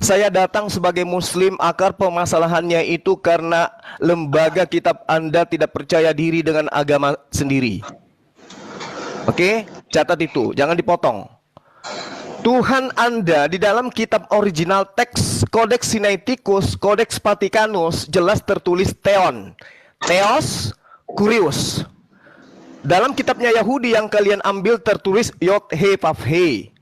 Saya datang sebagai muslim akar permasalahannya itu karena lembaga kitab Anda tidak percaya diri dengan agama sendiri. Oke, catat itu, jangan dipotong. Tuhan Anda di dalam kitab original teks Codex Sinaiticus, Codex Vaticanus jelas tertulis Theon, Theos, Kurios. Dalam kitabnya Yahudi yang kalian ambil tertulis Yod He Vav He,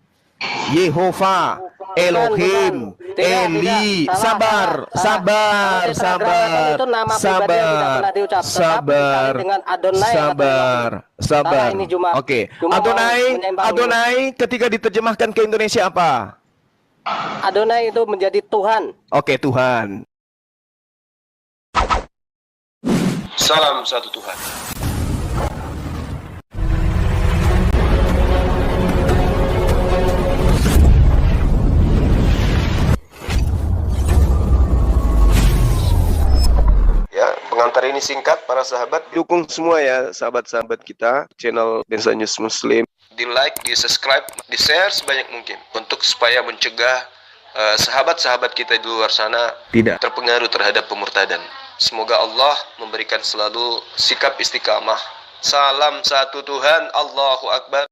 Yehova, Elohim, Eli. Sabar, sabar, sabar, sabar, sabar, sabar, sabar. Oke, Adonai ketika diterjemahkan ke Indonesia apa? Adonai itu menjadi Tuhan. Oke, Tuhan. Salam satu Tuhan. Pengantar ini singkat, para sahabat. Dukung semua ya, sahabat-sahabat kita, channel Densa News Muslim. Di like, di subscribe, di share sebanyak mungkin. Untuk supaya mencegah sahabat-sahabat kita di luar sana tidak terpengaruh terhadap pemurtadan. Semoga Allah memberikan selalu sikap istiqamah. Salam satu Tuhan, Allahu Akbar.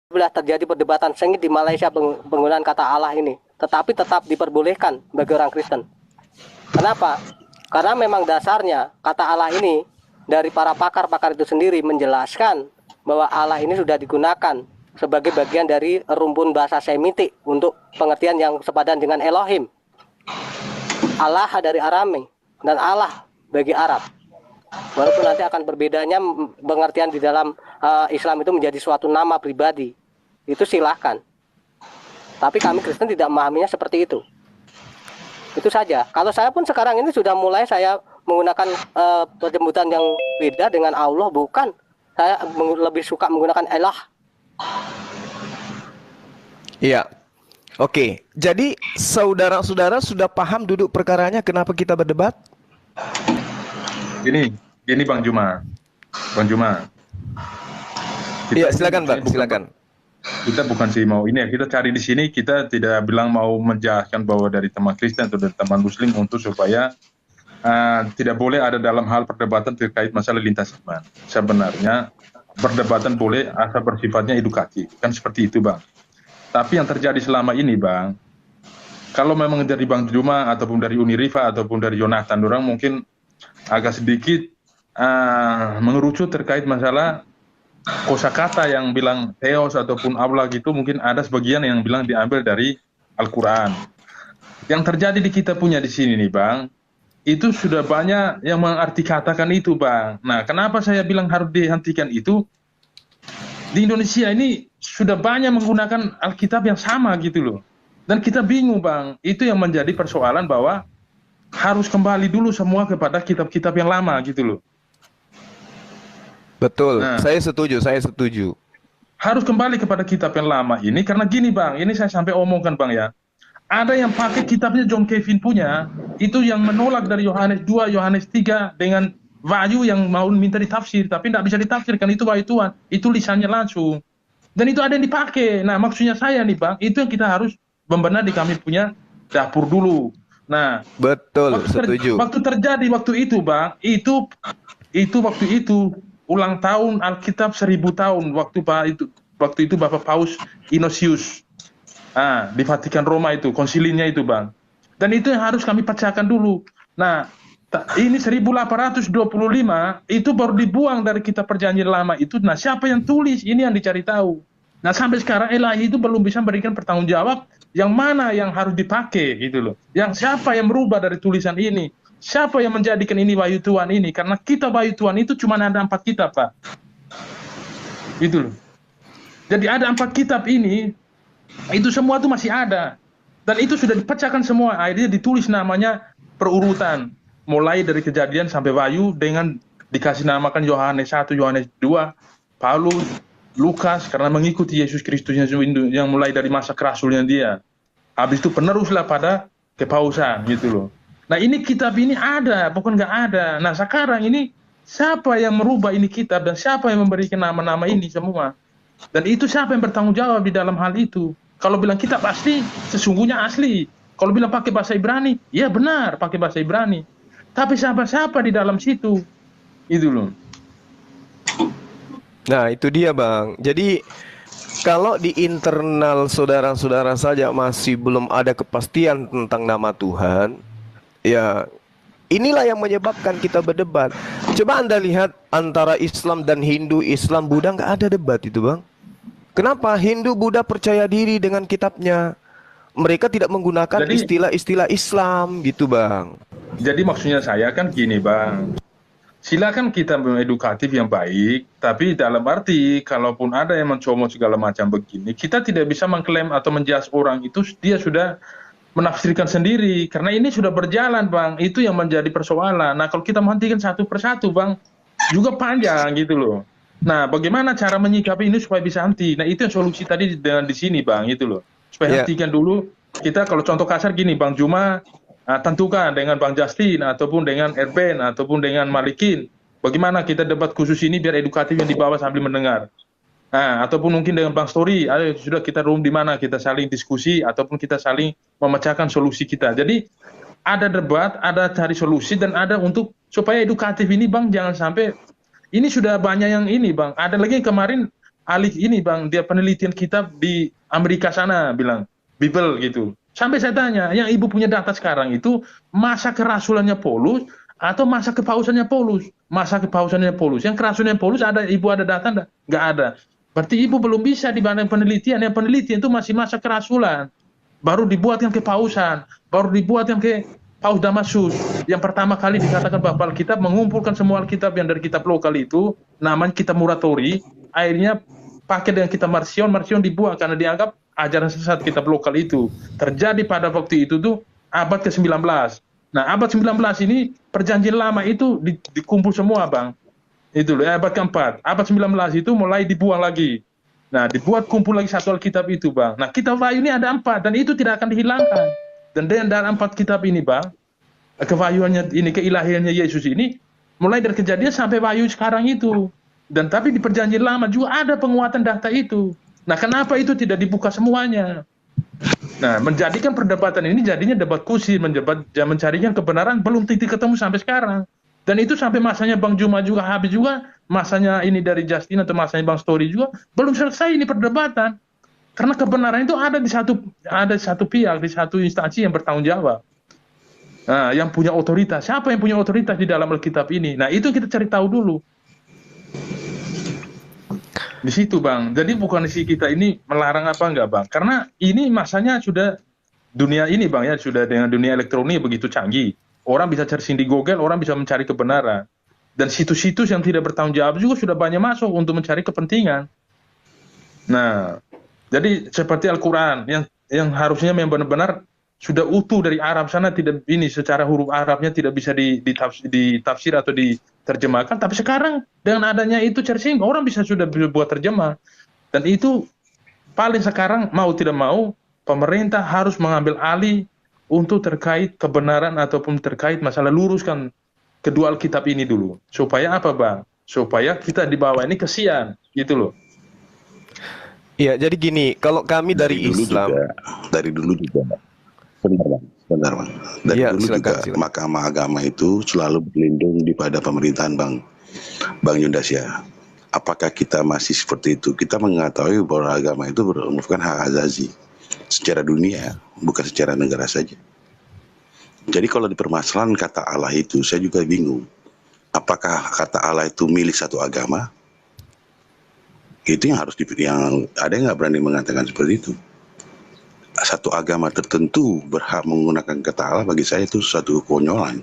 Sudah terjadi perdebatan sengit di Malaysia penggunaan kata Allah ini. Tetapi tetap diperbolehkan bagi orang Kristen. Kenapa? Karena memang dasarnya kata Allah ini dari para pakar-pakar itu sendiri menjelaskan bahwa Allah ini sudah digunakan sebagai bagian dari rumpun bahasa Semitik untuk pengertian yang sepadan dengan Elohim. Allah dari Arame dan Allah bagi Arab. Walaupun nanti akan berbedanya pengertian di dalam Islam itu menjadi suatu nama pribadi. Itu silahkan. Tapi kami Kristen tidak memahaminya seperti itu. Itu saja. Kalau saya pun sekarang ini sudah mulai saya menggunakan penyebutan yang beda dengan Allah, bukan. Saya lebih suka menggunakan Allah. Iya. Oke. Jadi saudara-saudara sudah paham duduk perkaranya kenapa kita berdebat? Gini Bang Juma. Bang Juma. Iya, silakan Bang, silakan. Kita bukan sih mau ini ya, kita cari di sini, kita tidak bilang mau menjelaskan bahwa dari teman Kristen atau dari teman Muslim untuk supaya tidak boleh ada dalam hal perdebatan terkait masalah lintas iman. Sebenarnya perdebatan boleh asal bersifatnya edukatif, kan seperti itu Bang. Tapi yang terjadi selama ini Bang, kalau memang dari Bang Juma ataupun dari Unirifa ataupun dari Jonathan, orang mungkin agak sedikit mengerucut terkait masalah kosakata yang bilang Theos ataupun Allah gitu, mungkin ada sebagian yang bilang diambil dari Al-Quran. Yang terjadi di kita punya di sini nih Bang, itu sudah banyak yang mengartikatakan itu Bang. Nah, kenapa saya bilang harus dihentikan itu? Di Indonesia ini sudah banyak menggunakan Alkitab yang sama gitu loh. Dan kita bingung Bang, itu yang menjadi persoalan bahwa harus kembali dulu semua kepada kitab-kitab yang lama gitu loh. Betul, nah, saya setuju. Harus kembali kepada kitab yang lama ini, karena gini Bang, ini saya sampai omongkan Bang ya. Ada yang pakai kitabnya John Kevin punya, itu yang menolak dari Yohanes 2, Yohanes 3 dengan Wahyu yang mau minta ditafsir, tapi tidak bisa ditafsirkan, itu Wahyu Tuhan, itu lisannya langsung. Dan itu ada yang dipakai. Nah, maksudnya saya nih Bang, itu yang kita harus membenar di kami punya dapur dulu. Nah, betul, setuju. Waktu terjadi waktu itu Bang, itu waktu itu ulang tahun Alkitab 1000 tahun waktu itu Bapak Paus Inosius di Vatikan Roma itu konsilinya itu Bang, dan itu yang harus kami pecahkan dulu. Nah, ini 1825 itu baru dibuang dari kitab perjanjian lama itu. Nah, siapa yang tulis ini yang dicari tahu. Nah, sampai sekarang Ilahi itu belum bisa memberikan pertanggungjawab yang mana yang harus dipakai gitu loh, yang siapa yang merubah dari tulisan ini. Siapa yang menjadikan ini Wahyu Tuhan ini? Karena kitab Wahyu Tuhan itu cuma ada 4 kitab, Pak. Gitu loh. Jadi ada 4 kitab ini, itu semua itu masih ada. Dan itu sudah dipecahkan semua. Akhirnya ditulis namanya perurutan. Mulai dari Kejadian sampai Wahyu dengan dikasih namakan Yohanes 1, Yohanes 2, Paulus, Lukas, karena mengikuti Yesus Kristus yang mulai dari masa kerasulnya dia. Habis itu peneruslah pada kepausan, gitu loh. Nah, ini kitab ini ada, bukan nggak ada. Nah, sekarang ini siapa yang merubah ini kitab dan siapa yang memberikan nama-nama ini semua? Dan itu siapa yang bertanggung jawab di dalam hal itu? Kalau bilang kitab asli, sesungguhnya asli. Kalau bilang pakai bahasa Ibrani, ya benar pakai bahasa Ibrani. Tapi siapa-siapa di dalam situ, itu loh. Nah, itu dia, Bang. Jadi kalau di internal saudara-saudara saja masih belum ada kepastian tentang nama Tuhan, ya inilah yang menyebabkan kita berdebat. Coba Anda lihat antara Islam dan Hindu, Islam, Buddha, nggak ada debat itu, Bang. Kenapa? Hindu, Buddha percaya diri dengan kitabnya. Mereka tidak menggunakan Jadi- istilah-istilah Islam gitu, Bang. Jadi maksudnya saya kan gini, Bang. Silakan kita edukatif yang baik, tapi dalam arti kalaupun ada yang mencomot segala macam begini, kita tidak bisa mengklaim atau menjudge orang itu dia sudah menafsirkan sendiri, karena ini sudah berjalan, Bang. Itu yang menjadi persoalan. Nah, kalau kita menghentikan satu persatu, Bang, juga panjang gitu loh. Nah, bagaimana cara menyikapi ini supaya bisa henti? Nah, itu yang solusi tadi dengan di sini, Bang, itu loh. Supaya Ya. hentikan dulu. Kita kalau contoh kasar gini, Bang Juma, tentukan dengan Bang Justin ataupun dengan Erben ataupun dengan Malikin, bagaimana kita debat khusus ini biar edukatif yang di bawah sambil mendengar. Nah, ataupun mungkin dengan Bang Story, ayo sudah kita room di mana kita saling diskusi ataupun kita saling memecahkan solusi kita. Jadi ada debat, ada cari solusi dan ada untuk supaya edukatif ini, Bang, jangan sampai ini sudah banyak yang ini, Bang. Ada lagi yang kemarin ahli ini, Bang, dia penelitian kitab di Amerika sana bilang Bible gitu. Sampai saya tanya, yang ibu punya data sekarang itu masa kerasulannya Paulus atau masa kepausannya Paulus? Masa kepausannya Paulus. Yang kerasulannya Paulus ada ibu ada data enggak? Nggak ada. Berarti ibu belum bisa dibanding penelitian. Yang penelitian itu masih masa kerasulan. Baru dibuat yang kepausan. Baru dibuat yang ke Paus Damasus. Yang pertama kali dikatakan bahwa Alkitab mengumpulkan semua Alkitab yang dari kitab lokal itu, namanya kitab Muratori, akhirnya pakai dengan kitab Marcion dibuat karena dianggap ajaran sesat kitab lokal itu. Terjadi pada waktu itu tuh abad ke-19. Nah, abad 19 ini perjanjian lama itu dikumpul semua, Bang. Itu loh, abad keempat. Abad 19 itu mulai dibuang lagi. Nah, dibuat kumpul lagi satu Alkitab itu, Bang. Nah, kitab Wahyu ini ada 4 dan itu tidak akan dihilangkan. Dan dalam 4 kitab ini, Bang, kewahyuannya ini, keilahiannya Yesus ini mulai dari Kejadian sampai Wahyu sekarang itu. Dan tapi di perjanjian lama juga ada penguatan data itu. Nah, kenapa itu tidak dibuka semuanya? Nah, menjadikan perdebatan ini jadinya debat kursi, mencarikan kebenaran belum titik ketemu sampai sekarang. Dan itu sampai masanya Bang Juma juga habis juga, masanya ini dari Justin atau masanya Bang Story juga belum selesai ini perdebatan. Karena kebenaran itu ada di satu pihak, di satu instansi yang bertanggung jawab. Nah, yang punya otoritas. Siapa yang punya otoritas di dalam Alkitab ini? Nah, itu kita cari tahu dulu. Di situ, Bang. Jadi bukan isi kita ini melarang apa enggak, Bang. Karena ini masanya sudah dunia ini, Bang, ya sudah dengan dunia elektronik begitu canggih. Orang bisa searching di Google, orang bisa mencari kebenaran. Dan situs-situs yang tidak bertanggung jawab juga sudah banyak masuk untuk mencari kepentingan. Nah, jadi seperti Al-Qur'an yang harusnya yang benar-benar sudah utuh dari Arab sana, tidak ini secara huruf Arabnya tidak bisa ditafsir atau diterjemahkan, tapi sekarang dengan adanya itu searching orang bisa sudah buat terjemah. Dan itu paling sekarang mau tidak mau pemerintah harus mengambil alih untuk terkait kebenaran ataupun terkait masalah luruskan kedua Alkitab ini dulu. Supaya apa, Bang? Supaya kita di bawah ini kesian gitu loh. Iya, jadi gini, kalau kami dari Islam, dari dulu juga. Benar, Bang. Dari Iya, dulu silakan, juga silakan. Mahkamah Agama itu selalu berlindung di pada pemerintahan Bang Yundas ya. Apakah kita masih seperti itu? Kita mengetahui bahwa agama itu merupakan hak azazi secara dunia, bukan secara negara saja. Jadi kalau di permasalahan kata Allah itu, saya juga bingung. Apakah kata Allah itu milik satu agama? Itu yang harus yang ada yang nggak berani mengatakan seperti itu. Satu agama tertentu berhak menggunakan kata Allah, bagi saya itu satu konyolan.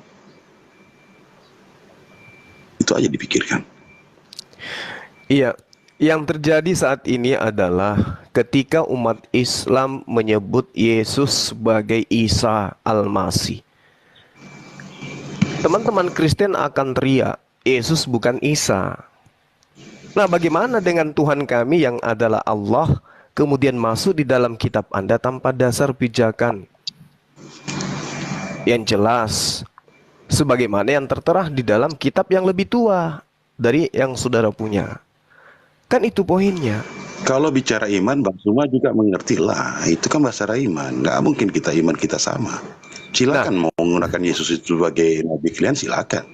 Itu aja dipikirkan. iya, yang terjadi saat ini adalah ketika umat Islam menyebut Yesus sebagai Isa Al-Masih. Teman-teman Kristen akan teriak, Yesus bukan Isa. Nah, bagaimana dengan Tuhan kami yang adalah Allah, kemudian masuk di dalam kitab Anda tanpa dasar pijakan yang jelas, sebagaimana yang tertera di dalam kitab yang lebih tua dari yang saudara punya. Kan itu poinnya. Kalau bicara iman, Bang Suma juga mengerti lah. Itu kan bahasa iman. Nggak mungkin kita iman kita sama. Silakan mau menggunakan Yesus itu sebagai nabi kalian, silakan.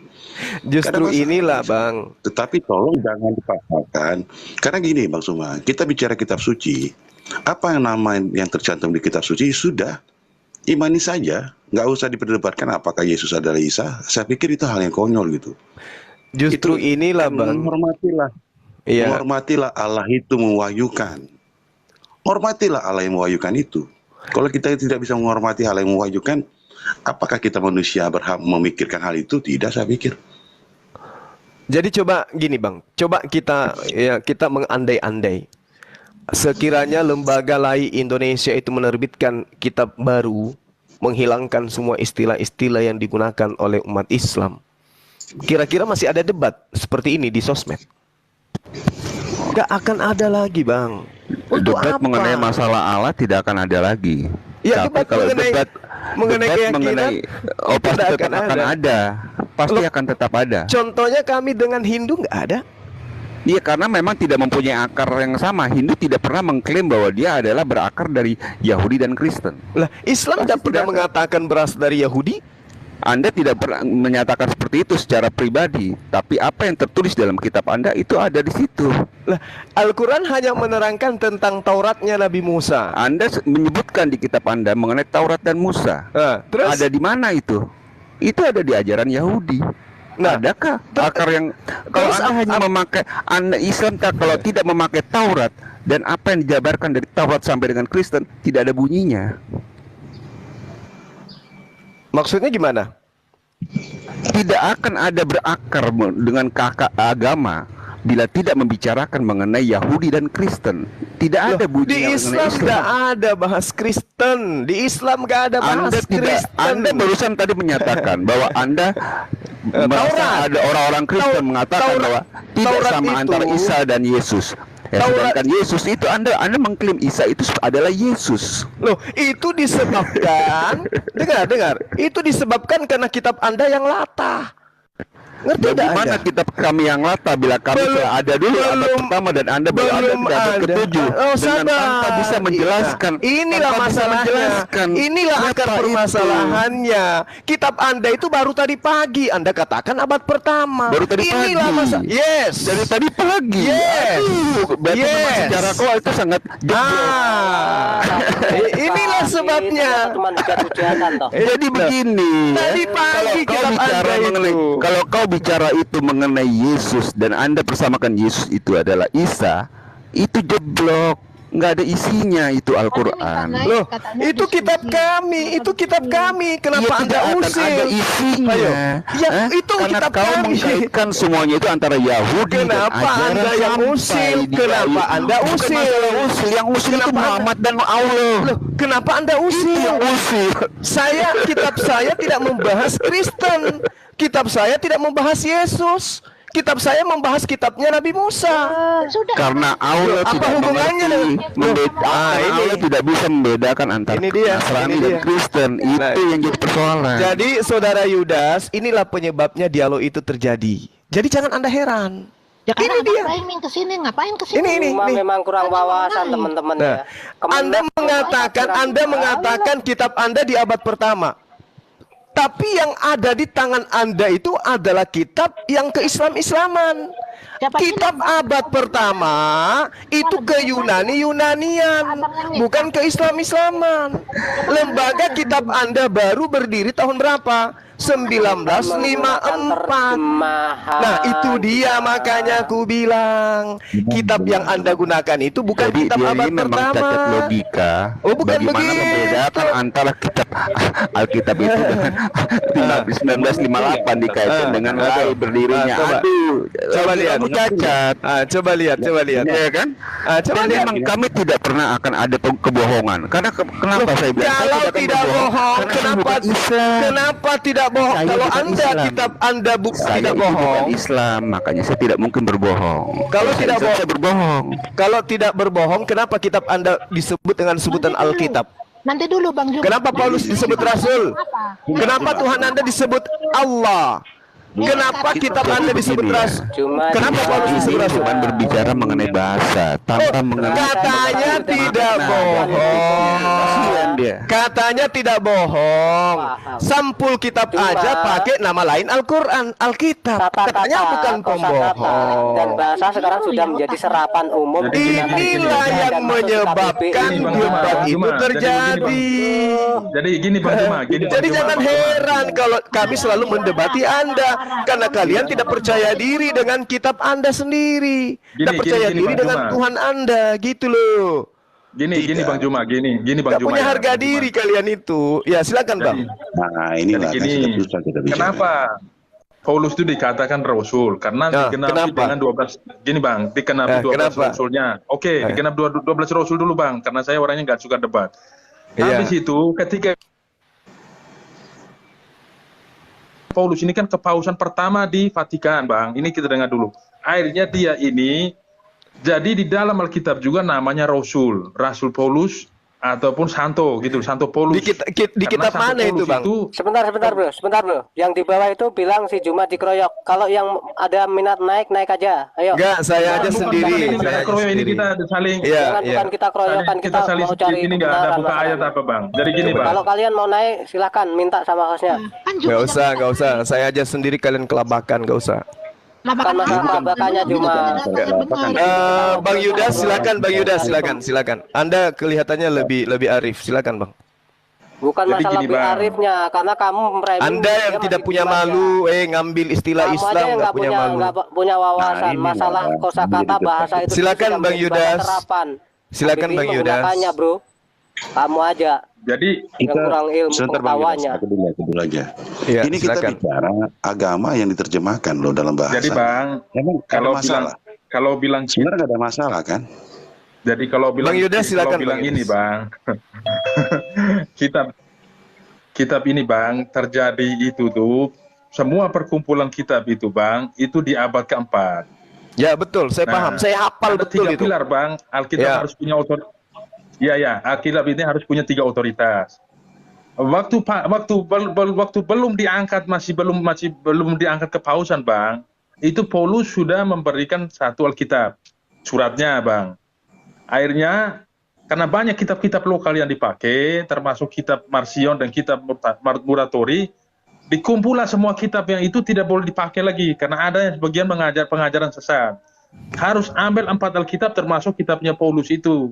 Justru inilah Bang. Tetapi tolong jangan dipaksakan. Karena gini Bang Suma, kita bicara kitab suci. Apa yang nama yang tercantum di kitab suci sudah imani saja. Nggak usah diperdebatkan apakah Yesus adalah Isa. Saya pikir itu hal yang konyol gitu. Justru inilah Bang. Menghormatilah. Iya. Menghormatilah Allah itu mewahyukan. Hormatilah Allah yang mewahyukan itu. Kalau kita tidak bisa menghormati Allah yang mewahyukan, apakah kita manusia berhak memikirkan hal itu? Tidak, saya pikir. Jadi coba gini Bang, coba kita mengandai-andai. Sekiranya lembaga lai Indonesia itu menerbitkan kitab baru, menghilangkan semua istilah-istilah yang digunakan oleh umat Islam, kira-kira masih ada debat seperti ini di sosmed? Gak akan ada lagi Bang. Untuk Debat apa? mengenai masalah Allah tidak akan ada lagi. Ya, Tapi kalau debat keyakinan pasti tidak tetap akan akan ada. ada. Pasti Loh, akan tetap ada. Contohnya kami dengan Hindu nggak ada. Iya, karena memang tidak mempunyai akar yang sama. Hindu tidak pernah mengklaim bahwa dia adalah berakar dari Yahudi dan Kristen. Lah, Islam tidak pernah mengatakan berasal dari Yahudi. Anda tidak pernah menyatakan seperti itu secara pribadi, tapi apa yang tertulis dalam kitab Anda itu ada di situ. Lah, Al-Quran hanya menerangkan tentang Tauratnya Nabi Musa. Anda menyebutkan di kitab Anda mengenai Taurat dan Musa. Terus Ada di mana itu? Itu ada di ajaran Yahudi. Nah, adakah akar yang kalau terus Anda hanya memakai Anda Islam kalau tidak memakai Taurat dan apa yang dijabarkan dari Taurat sampai dengan Kristen tidak ada bunyinya. maksudnya gimana? Tidak akan ada berakar dengan kakak agama bila tidak membicarakan mengenai Yahudi dan Kristen. Tidak ada bunyi Di Islam nggak ada bahas Kristen. Di Islam nggak ada bahas Kristen. Anda barusan tadi menyatakan bahwa Anda merasa ada orang-orang Kristen mengatakan bahwa tidak sama antara Isa dan Yesus. Sedangkan Yesus itu Anda mengklaim Isa itu adalah Yesus. Loh, itu disebabkan dengar. Itu disebabkan karena kitab Anda yang latah. Ngerti tidak Bagaimana Anda? kitab kami yang latah bila kami sudah ada dulu abad pertama dan Anda berada di abad ketujuh dengan tanpa bisa menjelaskan. Inilah masalahnya. Inilah akar permasalahannya. Kitab Anda itu baru tadi pagi. Anda katakan abad pertama. Baru tadi Inilah pagi. masalah. Yes. Dari tadi pagi. Yes. Aduh, berarti memang sejarah kau itu sangat Inilah sebabnya. Jadi begini. Tadi pagi kitab Anda itu. Kalau kau bicara itu mengenai Yesus dan Anda persamakan Yesus itu adalah Isa, itu jeblok, nggak ada isinya itu Al-Quran. Loh, itu kitab kami, Kenapa Anda usir? Ada isinya. Ayo. Ya, itu karena kitab kau kami. mengkaitkan semuanya itu antara Yahudi Kenapa dan ajaran Anda yang sampai usil? di Kenapa Yahudi. Anda Bukan usil? masalah usil, yang usil itu Muhammad dan Allah. Loh, kenapa Anda Itu usir? yang usil. Kitab saya tidak membahas Kristen. Kitab saya tidak membahas Yesus. Kitab saya membahas kitabnya Nabi Musa. Sudah. Karena Allah Apa tidak hubungannya mengerti, ini? Allah tidak bisa membedakan antara Ini dia, Nasrani ini dan dia. Kristen. Nah, Itu yang jadi persoalan. Jadi saudara Yudas, inilah penyebabnya dialog itu terjadi. Jadi jangan Anda heran. Ya Ini karena dia. ngapain kesini? Ini. Cuma memang kurang wawasan teman-teman ya. Anda mengatakan kitab Anda di abad pertama. Tapi yang ada di tangan Anda itu adalah kitab yang ke-Islam-Islaman. Kitab abad pertama itu ke Yunani-Yunanian, bukan ke Islam-Islaman. Lembaga kitab Anda baru berdiri tahun berapa? 1954. Nah, itu dia makanya aku bilang kitab yang Anda gunakan itu bukan Jadi kitab dia abad ini memang pertama. cacat logika. Oh, bukan bagaimana begitu. membedakan antara kitab Alkitab itu dengan 1958 dikaitkan dengan mulai berdirinya. Coba. Aduh, Coba lihat. kamu cacat. Coba lihat. Iya kan? Coba Dan lihat. memang kami tidak pernah akan ada kebohongan. Karena kenapa saya bilang saya Kalau akan tidak bohong, Karena saya bukan Islam. kenapa tidak bohong? Saya Kalau bukan Anda Islam. kitab Anda Saya tidak itu bohong. bukan Islam, makanya saya tidak mungkin berbohong. Kalau saya tidak Islam, saya berbohong. Kalau tidak berbohong, kenapa kitab Anda disebut dengan sebutan Alkitab? Nanti dulu Bang Jum. Kenapa Paulus disebut Rasul? Kenapa Tuhan Anda disebut Allah? Kenapa kitab Anda disebut rasul? Kenapa Paulus disebut rasul? Cuma berbicara mengenai bahasa tanpa mengenai Katanya tidak bohong. Katanya tidak bohong. Sampul kitab aja pakai nama lain Al-Quran, Alkitab. Katanya bukan pembohong. Dan bahasa sekarang sudah menjadi serapan umum. Inilah yang menyebabkan debat itu terjadi. Jadi gini Bang Juma, Jadi jangan heran kalau kami selalu mendebati Anda, karena kalian tidak percaya diri dengan kitab Anda sendiri, tidak percaya diri dengan Tuhan Anda, gitu loh. Gini Bang Juma, gini Bang Gak Juma. punya harga diri kalian itu. Ya silakan Bang. Nah, inilah Gini, susah kita bicara. kenapa Paulus itu dikatakan rasul? Karena digenapi dengan 12. Gini Bang, digenapi 12 rasulnya. Oke, digenapi 12 rasul dulu Bang, karena saya orangnya nggak suka debat. Habis itu ketika Paulus ini kan kepausan pertama di Vatikan, Bang. Ini kita dengar dulu. Akhirnya dia ini jadi di dalam Alkitab juga namanya Rasul Paulus ataupun Santo gitu, Santo Paulus. Di kitab mana itu, Bang? Sebentar bro. Yang di bawah itu bilang si Juma dikeroyok. Kalau yang ada minat naik aja. Ayo. Enggak, saya aja sendiri. Ini kita saling. Bukan kita keroyokan, kita saling mau cari. ini nggak ada buka ayat apa Bang. Jadi gini Bang. Kalau kalian mau naik silahkan minta sama hostnya. Nggak usah. Saya aja sendiri, kalian kelabakan, nggak usah. Bukan masalah kelabakannya Juma. Bang Yudas, silakan Bang Yudas, silakan. Anda kelihatannya lebih arif, silakan Bang. Bukan masalah lebih arifnya, karena kamu meremehkan. Anda yang tidak punya malu, ngambil istilah Islam, nggak punya malu. Nggak punya wawasan masalah kosakata bahasa itu. Silakan Bang Yudas. Silakan Bang Yudas. Bro. Kamu aja. Jadi yang kurang ilmu pengetahuannya. Aku dulu aja. Ya, ini kita bicara agama yang diterjemahkan loh dalam bahasa. Jadi Bang, emang kalau bilang sebenarnya nggak ada masalah kan? Jadi kalau bilang Bang Yudas, silakan bilang ini Bang. kitab ini Bang terjadi itu tuh semua perkumpulan kitab itu Bang itu di abad keempat. Ya betul, saya paham, saya hafal betul itu. 3 pilar Bang, Alkitab harus punya otoritas. Ya, Alkitab ini harus punya 3 otoritas. Waktu belum diangkat masih belum diangkat kepausan Bang, itu Paulus sudah memberikan satu Alkitab suratnya Bang. Akhirnya karena banyak kitab-kitab lokal yang dipakai, termasuk kitab Marcion dan kitab Muratori, dikumpulah semua kitab yang itu tidak boleh dipakai lagi karena ada yang sebagian mengajar pengajaran sesat. Harus ambil 4 Alkitab termasuk kitabnya Paulus itu.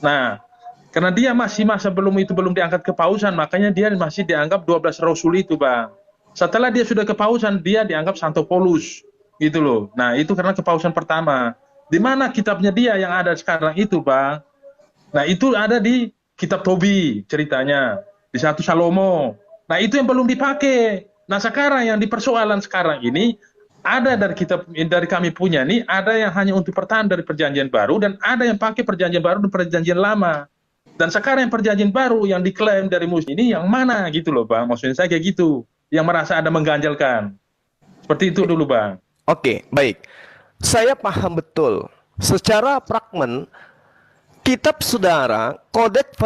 Nah, karena dia masih belum diangkat kepausan, makanya dia masih dianggap 12 rasul itu, Bang. Setelah dia sudah kepausan, dia dianggap Santo Paulus, gitu loh. Nah, itu karena kepausan pertama. Di mana kitabnya dia yang ada sekarang itu, Bang? Nah, itu ada di kitab Tobi ceritanya, di 1 Salomo. Nah, itu yang belum dipakai. Nah, sekarang yang dipersoalan sekarang ini ada dari kami punya nih, ada yang hanya untuk pertahanan dari perjanjian baru dan ada yang pakai perjanjian baru dan perjanjian lama. Dan sekarang yang perjanjian baru yang diklaim dari muslim ini yang mana gitu loh Bang, maksudnya saya kayak gitu, yang merasa ada mengganjalkan. Seperti itu dulu Bang. Oke, baik. Saya paham betul. Secara fragmen, kitab saudara, Codex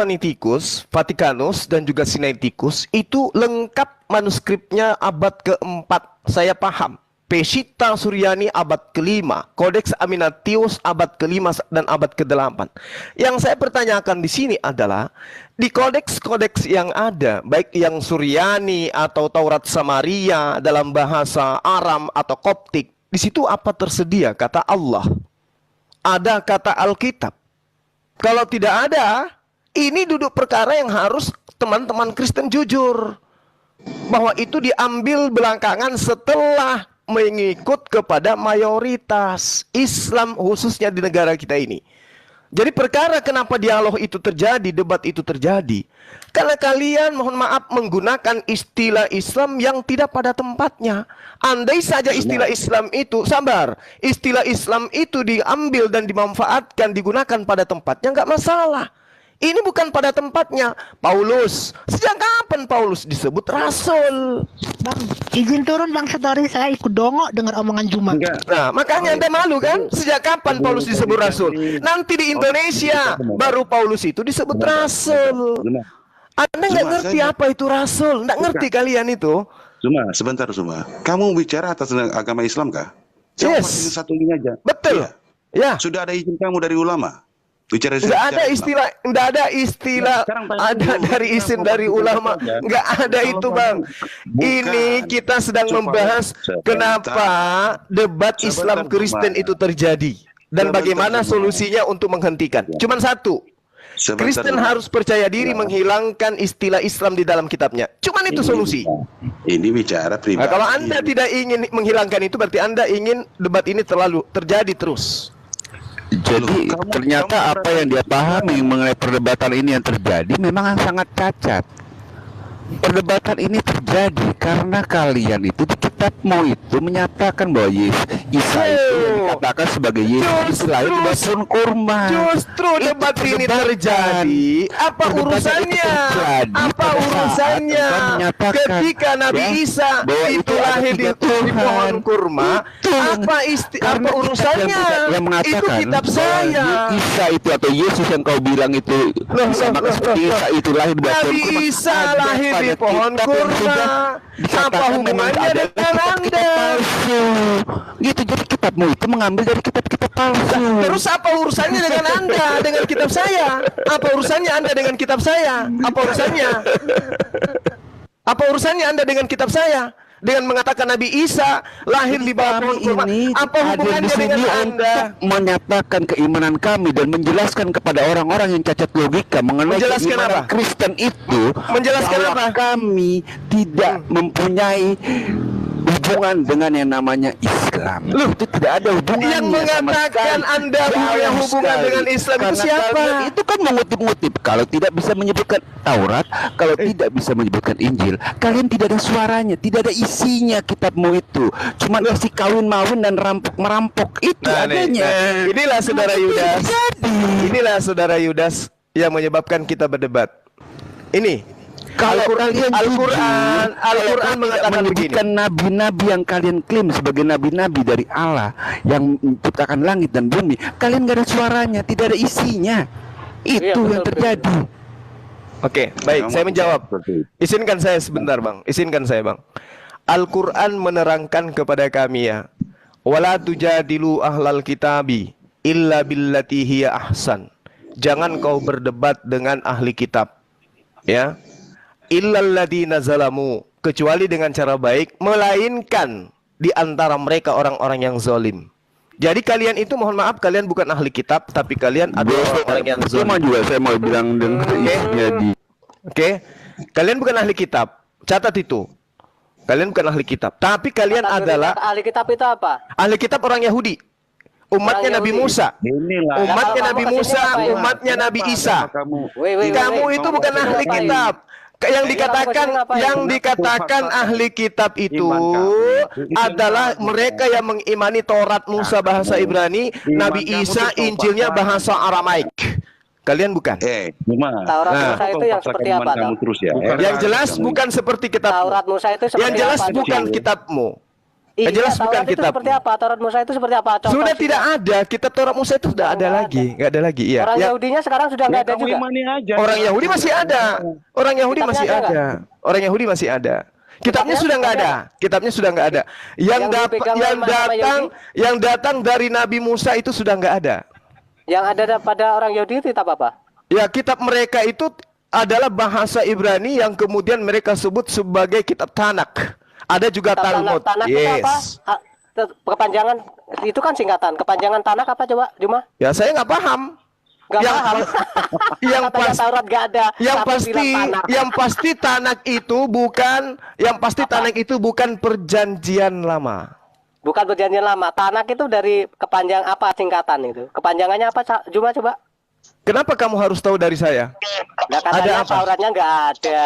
Vaticanus dan juga Sinaiticus itu lengkap manuskripnya abad keempat. Saya paham. Peshitta Suryani abad ke-5, Codex Aminatius abad ke-5 dan abad ke-8. Yang saya pertanyakan di sini adalah di kodeks-kodeks yang ada, baik yang Suryani atau Taurat Samaria dalam bahasa Aram atau Koptik, di situ apa tersedia kata Allah? Ada kata Alkitab. Kalau tidak ada, ini duduk perkara yang harus teman-teman Kristen jujur bahwa itu diambil belakangan setelah mengikut kepada mayoritas Islam khususnya di negara kita ini. Jadi perkara kenapa dialog itu terjadi, debat itu terjadi, karena kalian mohon maaf menggunakan istilah Islam yang tidak pada tempatnya. Andai saja istilah Islam itu, sabar, istilah Islam itu diambil dan dimanfaatkan, digunakan pada tempatnya, nggak masalah. Ini bukan pada tempatnya. Paulus, sejak kapan Paulus disebut rasul? Bang, izin turun Bang Satori, saya ikut dongok dengan omongan Juma. Nah, makanya Anda malu kan? Sejak kapan Paulus disebut rasul? Nanti di Indonesia baru Paulus itu disebut rasul. Anda nggak ngerti apa itu rasul? Nggak ngerti kalian itu? Sebentar Suma. Kamu bicara atas agama Islam kah? Saya Yes. mau satu ini aja. Betul. Iya. Ya. Sudah ada izin kamu dari ulama? Bicara Nggak ada Islam. istilah, nggak ada istilah Sekarang tanya ada dulu, dari kita izin mau dari bahas ulama, saja. nggak ada Kalau itu kamu- bang. Bukan. Ini kita sedang Supaya- membahas sebentar. kenapa debat Islam Sebentar, Kristen Cuma. itu terjadi dan Sebentar, bagaimana Cuma. solusinya untuk menghentikan. Cuman satu, Sebentar, Kristen Cuma. harus percaya diri Ya. menghilangkan istilah Islam di dalam kitabnya. Cuman itu solusi. Ini bicara pribadi. Nah, kalau Anda tidak ingin menghilangkan itu, berarti Anda ingin debat ini terjadi terus. Jadi Kamu- ternyata kamu apa yang dia pahami mengenai perdebatan ini yang terjadi memang sangat cacat. Perdebatan ini terjadi karena kalian itu di kitabmu itu menyatakan bahwa Isa itu yang dikatakan sebagai Yesus itu lahir di batun kurma. Justru Itu debat ini perdebatan. terjadi. Apa Perdebatan itu urusannya? terjadi Apa pada saat urusannya? Tuhan menyatakan, Ketika Nabi ya, Isa bahwa itu itu ada lahir di tiga Tuhan. pohon kurma, Itu yang- apa karena apa urusannya? yang mengatakan Itu kitab bahwa saya. Isa itu atau Yesus yang kau bilang itu sama seperti Isa itu lahir di batun Nabi kurma. Isa Ada lahir di pada pohon kitab yang kurma. sudah Apa dikatakan memang hubungannya ada dengan kitab-kitab Anda? palsu. Gitu, jadi kitabmu itu mengambil dari kitab-kitab palsu. Terus apa urusannya dengan Anda dengan kitab saya? Apa urusannya Anda dengan kitab saya? Apa urusannya? Apa urusannya Anda dengan kitab saya? Dengan mengatakan Nabi Isa lahir di bawah pohon kurma. Ini Apa ada di hubungannya sini dengan Anda? untuk menyatakan keimanan kami dan menjelaskan kepada orang-orang yang cacat logika mengenai Menjelaskan keimanan apa? Kristen itu Menjelaskan bahwa apa? kami tidak mempunyai hubungan dengan yang namanya Islam. Loh, itu tidak ada hubungannya yang sama mengatakan sekali. Anda punya Jauh hubungan sekali. dengan Islam itu Karena siapa? kalian itu kan mengutip-ngutip. Kalau tidak bisa menyebutkan Taurat, kalau tidak bisa menyebutkan Injil, kalian tidak ada suaranya, tidak ada isinya kitabmu itu. Cuma isi kawin-mawin dan rampok-merampok itu adanya. Inilah saudara Itu Yudas. terjadi. Inilah saudara Yudas yang menyebabkan kita berdebat. Ini Kalau kalian Al-Quran mengatakan begini. menyebutkan nabi-nabi yang kalian klaim sebagai nabi-nabi dari Allah yang menciptakan langit dan bumi, kalian gak ada suaranya, tidak ada isinya. Itu Iya, yang betul, terjadi. Oke, baik, saya menjawab. Izinkan saya sebentar, Bang. Izinkan saya, Bang. Al-Quran menerangkan kepada kami ya, wala tujadilu ahlal kitabi illa billati hiya ahsan. Jangan kau berdebat dengan ahli kitab. Ya. Illal ladzina zalamu, kecuali dengan cara baik, melainkan di antara mereka orang-orang yang zalim. Jadi kalian itu mohon maaf, kalian bukan ahli kitab, tapi kalian adalah orang yang Cuma zalim. juga saya mau bilang dengan isinya di Oke, kalian bukan ahli kitab. Catat itu. Kalian bukan ahli kitab, tapi kalian Kata adalah ahli kitab itu apa? ahli kitab orang Yahudi. Umatnya Orang Nabi Yahudi. Musa. Inilah. Umatnya Kamu Nabi kesini Musa, ngapain? umatnya Nabi Isa. Weh, Kamu itu bukan Kamu ahli ngapain? kitab. Yang dikatakan Kamu ngapain? yang dikatakan ahli kitab itu adalah mereka yang mengimani Taurat Musa bahasa Ibrani, Nabi Isa Injilnya bahasa Aramaik. Kalian bukan. Cuma Taurat Nah. Musa itu yang seperti apa? kamu Toh? terus ya. Bukan. Yang jelas bukan seperti kitabmu. Taurat Musa itu seperti Yang jelas apa? bukan kitabmu. Iya, Yang jelas bukan Taurat itu kitab. seperti apa? Taurat Musa itu seperti apa? Contoh Sudah sih. tidak ada. Kitab Taurat Musa itu sudah ada lagi. Nggak ada lagi. Iya. Orang Ya. Yahudinya sekarang sudah nggak ada kamu juga. imani aja. Orang Yahudi masih ada. Orang Yahudi Kitabnya masih ada ada. Orang Yahudi masih ada. Kitabnya Kitabnya sudah nggak ada. Kitabnya sudah nggak ada. Yang dipegang sama Yang datang dari Nabi Musa itu sudah nggak ada. Yang ada pada orang Yahudi itu kitab apa? Ya, kitab mereka itu adalah bahasa Ibrani yang kemudian mereka sebut sebagai kitab Tanak. Ada juga Kitab Talmud. Tanak itu apa? Yes. Kepanjangan itu kan singkatan. Kepanjangan Tanak apa coba, Juma? Ya, saya nggak paham. Gak Yang- paham. yang Katanya pas- Taurat gak ada. Yang tapi pasti, bilang Tanak. yang pasti Tanak itu bukan perjanjian lama. Bukan perjanjian lama. Tanak itu dari kepanjang apa singkatan itu? Kepanjangannya apa, Juma coba? Kenapa kamu harus tahu dari saya? Nah, katanya apa? Tauratnya nggak ada.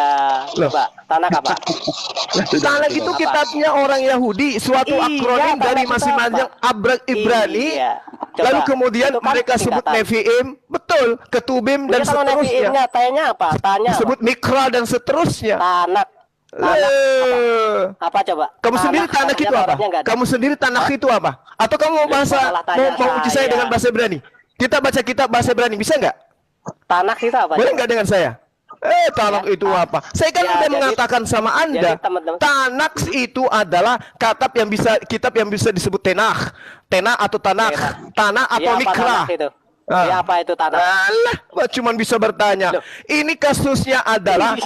Loh. Coba, Tanak apa? Tanak itu Apa? kitabnya orang Yahudi, suatu Iya, akronim dari Tanak itu masing-masing apa? abrak Ibrani. Iya. Coba, Lalu kemudian itu kan mereka sebut singkatan. Nevi'im, betul, Ketubim dan Ini kalau seterusnya. Nevi'imnya tanya apa? Tanya Disebut Mikra dan seterusnya. Tanak. Tanak apa coba? Kamu sendiri Tanak itu apa? Tauratnya nggak ada. Kamu sendiri Tanak itu apa? Atau kamu mau Malah tanya mau uji saya saya. dengan bahasa Ibrani? Kita baca kitab bahasa Ibrani, bisa nggak? Tanak itu apa? Boleh coba? nggak dengan saya? Tanakh itu apa? Saya kan udah mengatakan sama Anda, Tanakh itu adalah kitab yang bisa disebut Tenakh atau Tanakh, Tanakh atau Mikra. Apa itu tanah? Alah, cuman bisa bertanya. Ini kasusnya adalah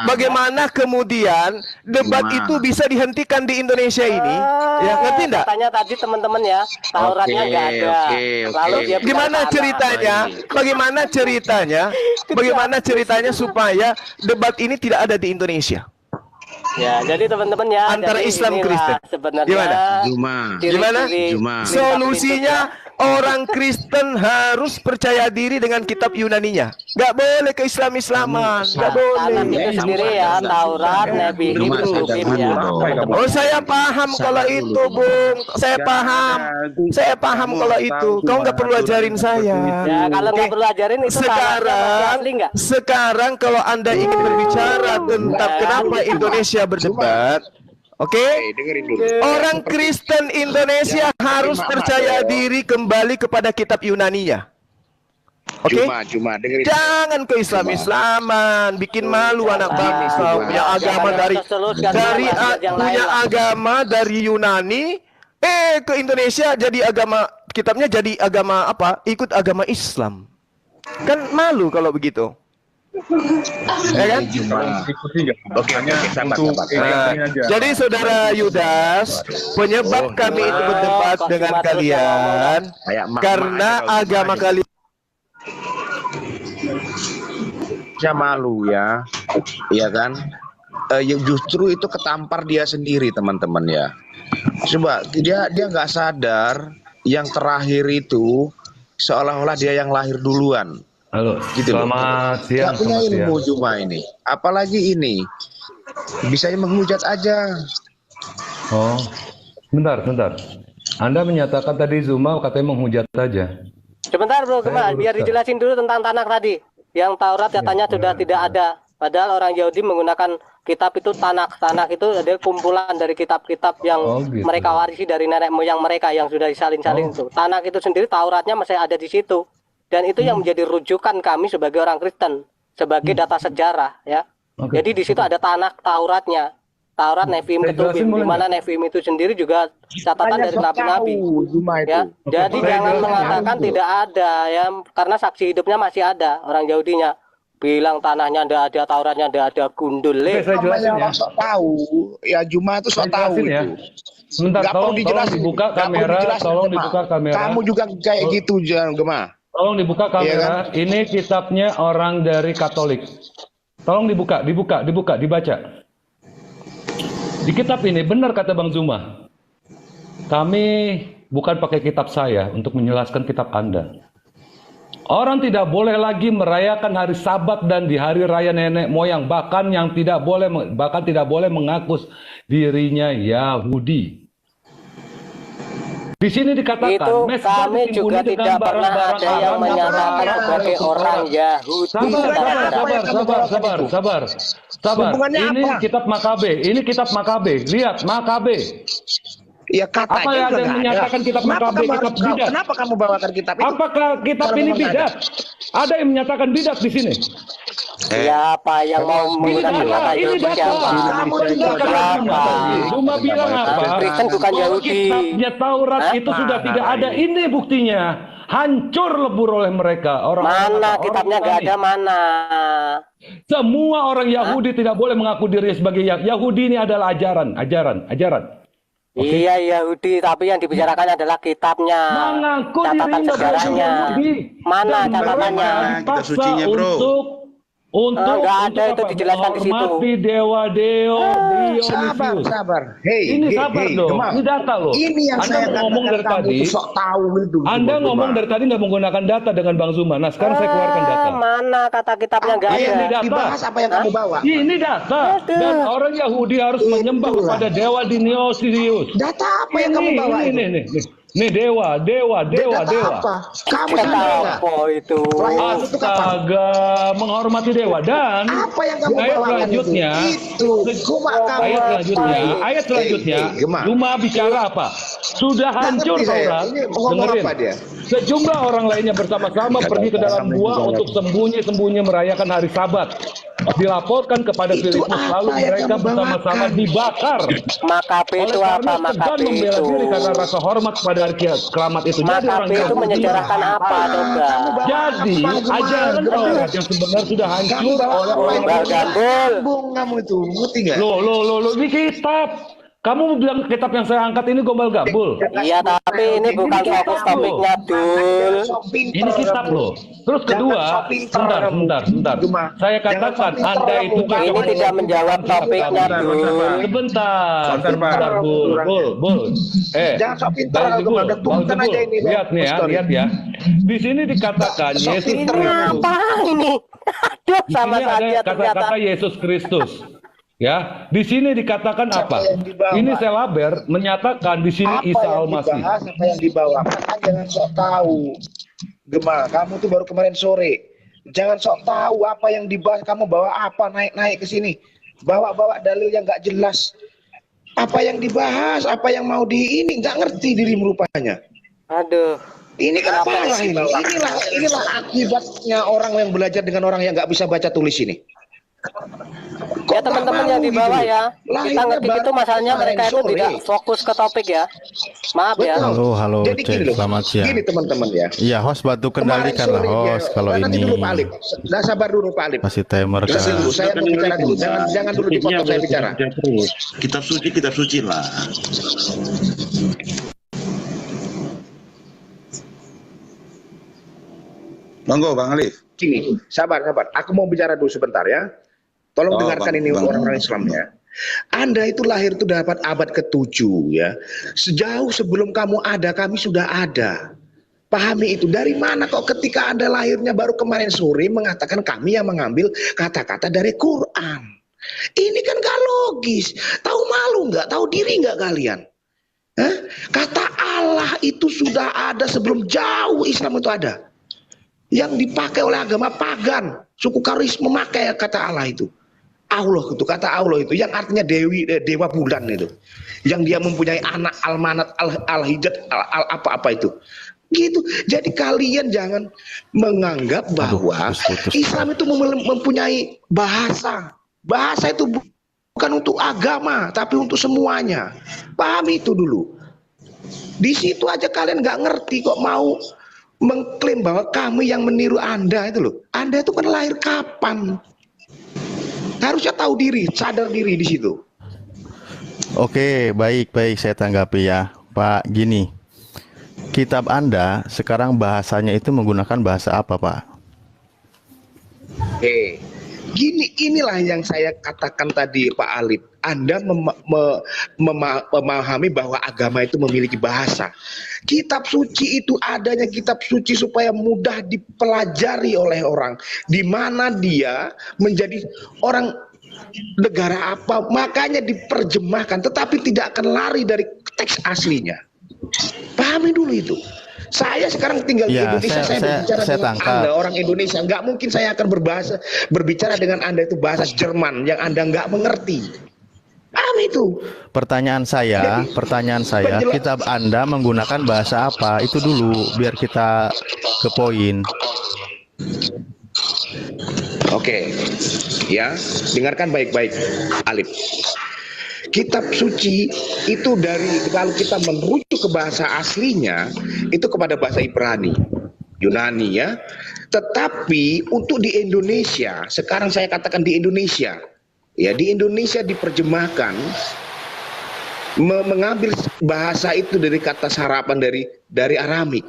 bagaimana kemudian debat itu bisa dihentikan di Indonesia ini? Ya, ngerti enggak? Katanya tadi teman-teman ya, Tauratnya nggak ada. Lalu dia Gimana ceritanya? Bagaimana ceritanya supaya debat ini tidak ada di Indonesia? Ya, jadi teman-teman ya, antara jadi Islam Kristen sebenarnya gimana? Solusinya orang Kristen harus percaya diri dengan kitab Yunaninya. Nggak boleh ke Islam-Islaman, nggak boleh. Tanakh itu sendiri ya, Taurat, Nabi itu ya. Oh, saya paham kalau itu, Bung. Saya paham kalau itu. Kau nggak perlu ajarin saya. Ya, kalau nggak perlu ajarin itu sekarang kalau Anda ingin berbicara tentang kenapa Indonesia berdebat, dengerin dulu. Orang Kristen Indonesia harus percaya diri kembali kepada kitab Yunaninya. Jangan ke Islam-Islaman, bikin malu anak bangsa. Punya agama punya agama dari Yunani, ke Indonesia jadi kitabnya jadi agama apa? Ikut agama Islam. Kan malu kalau begitu. Ya kan? Jadi saudara Yudas, penyebab kami itu berdebat dengan kalian karena agama kalian malu ya, iya kan? Justru itu ketampar dia sendiri, teman-teman ya. Coba dia nggak sadar yang terakhir itu seolah-olah dia yang lahir duluan. Halo, gitu selamat siang. Gak punya ilmu cuma ini, apalagi ini bisa menghujat aja. Oh, bentar. Anda menyatakan tadi Zuma katanya menghujat saja. Sebentar bro, biar dijelasin dulu tentang Tanakh tadi. Yang Taurat katanya sudah tidak ada. Padahal orang Yahudi menggunakan kitab itu Tanakh. Tanakh itu ada kumpulan dari kitab-kitab yang mereka warisi dari nenek moyang mereka yang sudah disalin-salin itu. Tanakh itu sendiri Tauratnya masih ada di situ. Dan itu yang menjadi rujukan kami sebagai orang Kristen, sebagai data sejarah ya. Jadi di situ ada Tanakh Tauratnya. Taurat Neviim Ketubim, di mana Neviim itu sendiri juga catatan dari nabi-nabi. Ya. Jadi jangan mengatakan tidak ada ya, karena saksi hidupnya masih ada orang Yahudinya. Bilang tanahnya ndak ada, Tauratnya ndak ada, gundul. Saya jelasin ya. Sok tahu, ya Juma itu sok tahu ya. itu. Sebentar, tolong dibuka kamera, tolong dibuka kamera. Kamu juga kayak gitu jangan Gema. Tolong dibuka kamera. Ya kan? Ini kitabnya orang dari Katolik. Tolong dibuka, dibaca. Di kitab ini benar kata Bang Zuma. Kami bukan pakai kitab saya untuk menjelaskan kitab Anda. Orang tidak boleh lagi merayakan hari Sabat dan di hari raya nenek moyang, bahkan tidak boleh mengaku dirinya Yahudi. Di sini dikatakan itu kami juga tidak pernah ada yang menyatakan sebagai orang Yahudi. Sabar. Ini kitab Makabe. Lihat Makabe. Ya katanya apa yang ada yang menyatakan kitab Makabe kitab bidat? Kenapa kamu bawakan kitab itu? Apakah kitab ini bidat? Ada yang menyatakan bidat di sini. Siapa yang mau menggunakan kata itu? Siapa? Cuma bilang apa? Kristen bukan Yahudi. Kitabnya Taurat itu sudah tidak ada. Ini buktinya. Hancur lebur oleh mereka. Mana kitabnya nggak ada mana? Semua orang Yahudi tidak boleh mengaku diri sebagai Yahudi. Ini adalah ajaran. Iya Yahudi, tapi yang dibicarakan adalah kitabnya, catatan sejarahnya. Mana catatannya? Kita sucinya bro. Untuk nggak ada itu dijelaskan di situ. Sabar. Ini sabar dong. Ini data loh. Ini yang Anda ngomong dari tadi. Sok tahu itu. Anda ngomong dari tadi nggak menggunakan data dengan Bang Zuma. Nah sekarang saya keluarkan data. Mana kata kitabnya nggak ada? Ini data. Dibahas apa yang kamu bawa? Ini data. Dan orang Yahudi harus menyembah kepada dewa Dionysius. Data apa yang kamu bawa? Ini. Nih dewa. Apa? Kamu Kata sadar nggak? apa itu? Kelahiran itu kapan? Astaga, menghormati dewa. Dan Apa yang kamu ayat bawakan selanjutnya, itu? Cuma kamu ayat selanjutnya, Gema. cuma bicara apa? Sudah hancur ngerti saya. Taurat. Ini ngomong Dengerin. apa dia? Sejumlah orang lainnya bersama-sama pergi ke dalam gua untuk sembunyi-sembunyi merayakan hari Sabat. Dilaporkan kepada Itu Filipus, apa lalu yang mereka kamu bersama-sama bawakan? dibakar. Makabe Oleh itu karena apa? segan Makabe membela itu. diri karena rasa hormat pada hari keramat itu. Jadi orang Makabe itu Yahudi, menyejarahkan apa, Doga? jadi ajaran Taurat yang sebenarnya sudah hancur oleh orang Gambul. Bung kamu itu, ngerti nggak? Loh, ini kitab. Kamu bilang kitab yang saya angkat ini gombal gambul. Iya, tapi ini bukan fokus topiknya, Dul. Ini kitab loh. Terus kedua, sebentar. Saya katakan Anda itu Ini tidak menjawab topiknya, Dul. Sebentar, Bul. Jangan sok pintar, Bang Jebul, udah tunggukan aja ini. lihat nih ya, lihat ya. Di sini dikatakan Yesus Kristus. Apa ini? Aduh, Di sama sini ada saja ternyata. kata-kata Yesus Kristus. Ya, di sini dikatakan apa? Ini Selaber menyatakan di sini Isa Al-Masih. Apa yang dibawa? Kan jangan sok tahu. Gema, kamu tuh baru kemarin sore. Jangan sok tahu apa yang dibahas. Kamu bawa apa naik-naik ke sini? Bawa-bawa dalil yang nggak jelas. Apa yang dibahas? Apa yang mau ini? Nggak ngerti dirimu rupanya. Aduh. Ini kan parah ini. Inilah akibatnya orang yang belajar dengan orang yang nggak bisa baca tulis ini. Ya teman-teman yang di bawah ya, kita ngerti itu masalahnya mereka itu tidak fokus ke topik ya. Maaf ya. Halo, Jadi gini Cek, loh, selamat siang. gini teman-teman ya. Iya, host bantu kendalikan lah host kalau Nanti ini dulu Pak Alip. Nah, sabar dulu Pak Alip. masih timer Kasih dulu, saya mau bicara dulu. Jangan dulu dipotong saya bicara. Kitab suci lah. Monggo Bang Alif. Gini, sabar. Aku mau bicara dulu sebentar ya. Tolong dengarkan ini orang-orang Islam ya. Anda itu lahir itu dapat abad ke-7 ya. Sejauh sebelum kamu ada, kami sudah ada. Pahami itu. Dari mana kok ketika Anda lahirnya baru kemarin sore mengatakan kami yang mengambil kata-kata dari Quran. Ini kan gak logis. Tahu malu nggak? Tahu diri nggak kalian? Hah? Kata Allah itu sudah ada sebelum jauh Islam itu ada. Yang dipakai oleh agama pagan. Suku Karis memakai kata Allah itu. Allah itu, kata Allah itu yang artinya dewa bulan itu, yang dia mempunyai anak Al-Manat, Al-Hijat, apa-apa itu gitu. Jadi kalian jangan menganggap bahwa Islam itu mempunyai bahasa itu bukan untuk agama tapi untuk semuanya. Pahami itu dulu. Di situ aja kalian nggak ngerti kok mau mengklaim bahwa kami yang meniru Anda itu loh. Anda itu kan lahir kapan? Harusnya tahu diri, sadar diri di situ. Oke, baik saya tanggapi ya Pak. Gini, kitab Anda sekarang bahasanya itu menggunakan bahasa apa Pak? Inilah yang saya katakan tadi Pak Alif. Anda memahami bahwa agama itu memiliki bahasa. Kitab suci itu adanya kitab suci supaya mudah dipelajari oleh orang. Di mana dia menjadi orang negara apa, makanya diterjemahkan. Tetapi tidak akan lari dari teks aslinya. Pahami dulu itu. Saya sekarang tinggal di Indonesia, saya berbicara dengan Anda orang Indonesia. Nggak mungkin saya akan berbicara dengan Anda itu bahasa Jerman yang Anda nggak mengerti. Paham itu? Pertanyaan saya, kitab Anda menggunakan bahasa apa? Itu dulu, biar kita ke poin. Oke, ya, dengarkan baik-baik, Alif. Kitab suci itu dari, kalau kita merujuk ke bahasa aslinya itu kepada bahasa Ibrani, Yunani ya. Tetapi untuk di Indonesia, sekarang saya katakan di Indonesia, ya di Indonesia diterjemahkan mengambil bahasa itu dari kata sarapan dari Aramik.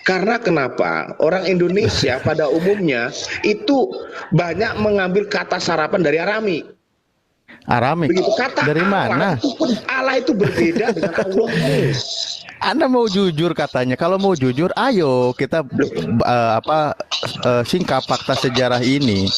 Karena kenapa? Orang Indonesia pada umumnya itu banyak mengambil kata sarapan dari Aramik. Aramik. Begitu kata dari mana? Allah itu berbeda dengan Allah. Anda mau jujur katanya. Kalau mau jujur, ayo kita singkap fakta sejarah ini.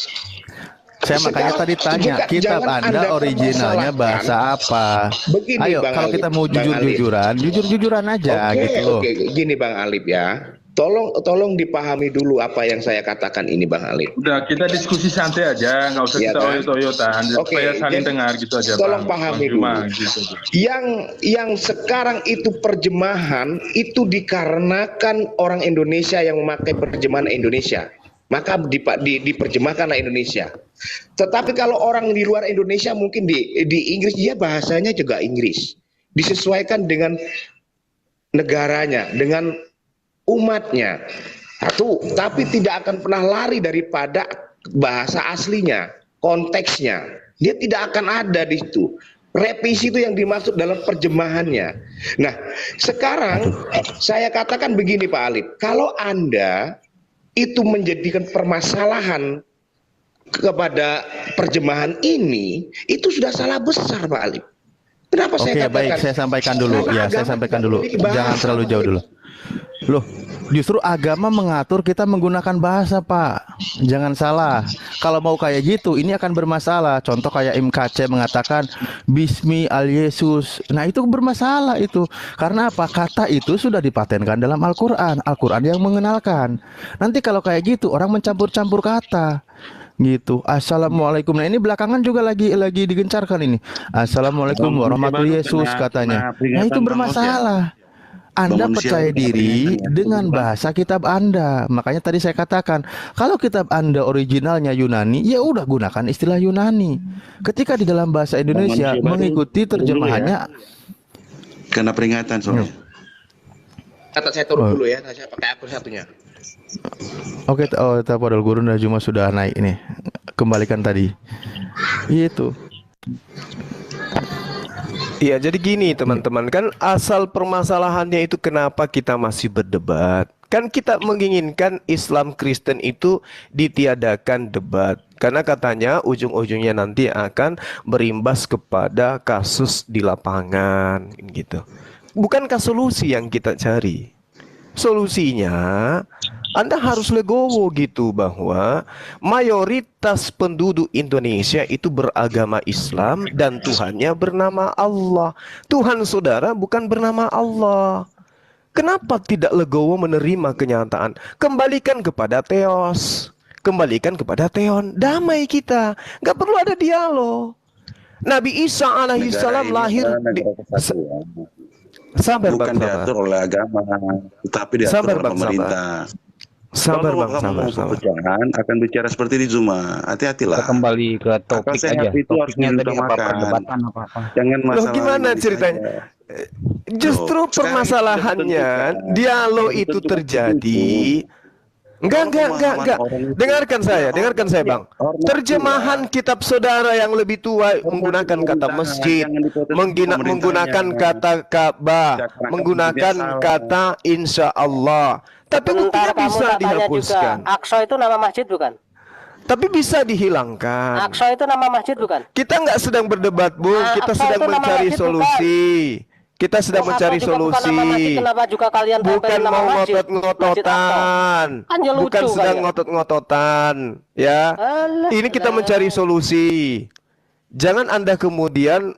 Saya makanya Sekarang tadi tanya, kitab jangan Anda Anda originalnya permasalahkan. bahasa apa? Begini, Ayo, Bang kalau Alip, kita mau Bang Alip. jujur-jujuran, jujur-jujuran aja Oke, gitu loh. oke, gini Bang Alip ya. Tolong dipahami dulu apa yang saya katakan ini Bang Alip. Udah, kita diskusi santai aja, nggak usah Iya kita kan? oyot-oyotan, Oke, supaya saling jadi dengar gitu aja, tolong Bang pahami Juma, dulu. gitu. Yang sekarang itu terjemahan itu dikarenakan orang Indonesia yang memakai terjemahan Indonesia. Maka diterjemahkanlah Indonesia. Tetapi kalau orang di luar Indonesia mungkin di Inggris, dia bahasanya juga Inggris. Disesuaikan dengan negaranya, dengan umatnya. Satu, tapi tidak akan pernah lari daripada bahasa aslinya, konteksnya. Dia tidak akan ada di situ. Revisi itu yang dimaksud dalam terjemahannya. Nah, sekarang saya katakan begini Pak Alip, kalau Anda itu menjadikan permasalahan kepada terjemahan ini, itu sudah salah besar Pak Alip. Kenapa Oke, saya katakan? baik, saya sampaikan dulu. Karena Ya, saya agama sampaikan tidak dulu. memiliki bahasa. Jangan terlalu jauh dulu. Loh, justru agama mengatur kita menggunakan bahasa, Pak. Jangan salah. Kalau mau kayak gitu, ini akan bermasalah. Contoh kayak MKC mengatakan Bismi al Yesus. Nah, itu bermasalah itu. Karena apa? Kata itu sudah dipatenkan dalam Al-Qur'an. Al-Qur'an yang mengenalkan. Nanti kalau kayak gitu, orang mencampur-campur kata. Gitu. Assalamualaikum. Nah, ini belakangan juga lagi digencarkan ini. Assalamualaikum warahmatullahi Yesus katanya. Nah, itu bermasalah. Anda percaya diri dengan bahasa kitab Anda. Makanya tadi saya katakan, kalau kitab Anda originalnya Yunani, ya udah gunakan istilah Yunani. Ketika di dalam bahasa Indonesia mengikuti terjemahannya. Karena peringatan soalnya. Kata saya turun dulu ya, saya pakai akun satunya. Oke, Tapodal Guru dan Juma sudah naik ini. Kembalikan tadi. Itu. Iya, jadi gini teman-teman, kan asal permasalahannya itu kenapa kita masih berdebat. Kan kita menginginkan Islam Kristen itu ditiadakan debat. Karena katanya ujung-ujungnya nanti akan berimbas kepada kasus di lapangan gitu. Bukankah solusi yang kita cari? Solusinya Anda harus legowo gitu bahwa mayoritas penduduk Indonesia itu beragama Islam dan Tuhannya bernama Allah. Tuhan saudara bukan bernama Allah. Kenapa tidak legowo menerima kenyataan? Kembalikan kepada Theos. Kembalikan kepada Theon. Damai kita. Gak perlu ada dialog. Nabi Isa alaihissalam lahir di... Sabar bukan bang, sabar. diatur oleh agama, tetapi diatur Sabar, oleh bang, pemerintah. Sabar Kalau bang, kamu sabar, mau sabar. perpecahan akan bicara seperti ini Zuma. Hati-hatilah. Kita kembali ke topik Akal sehat aja. itu harus Topiknya tadi apa diutamakan. perdebatan apa-apa. Jangan Loh masalah gimana ini ceritanya? saja. Justru Loh, sekarang permasalahannya itu belum dialog tentu itu kan. terjadi. Enggak. Dengarkan saya bang. Terjemahan kitab saudara yang lebih tua menggunakan kata masjid, menggunakan kata Ka'bah, menggunakan kata insya Allah. Tapi buktinya Sementara kamu bisa tak tanya juga, dihapuskan. Aqsa itu nama masjid bukan? Tapi bisa dihilangkan. Aqsa itu nama masjid bukan? Kita nggak sedang berdebat, Bung. Nah, Kita Aqsa sedang itu nama mencari masjid, solusi. Kita sedang Oh, mencari Aqsa juga bukan nama masjid, solusi. kenapa juga kalian Bukan tempelin nama mau masjid? ngotot-ngototan. Kan ya lucu Bukan sedang kayak. ngotot-ngototan. Ya. Alah, Ini kita mencari solusi. Jangan Anda kemudian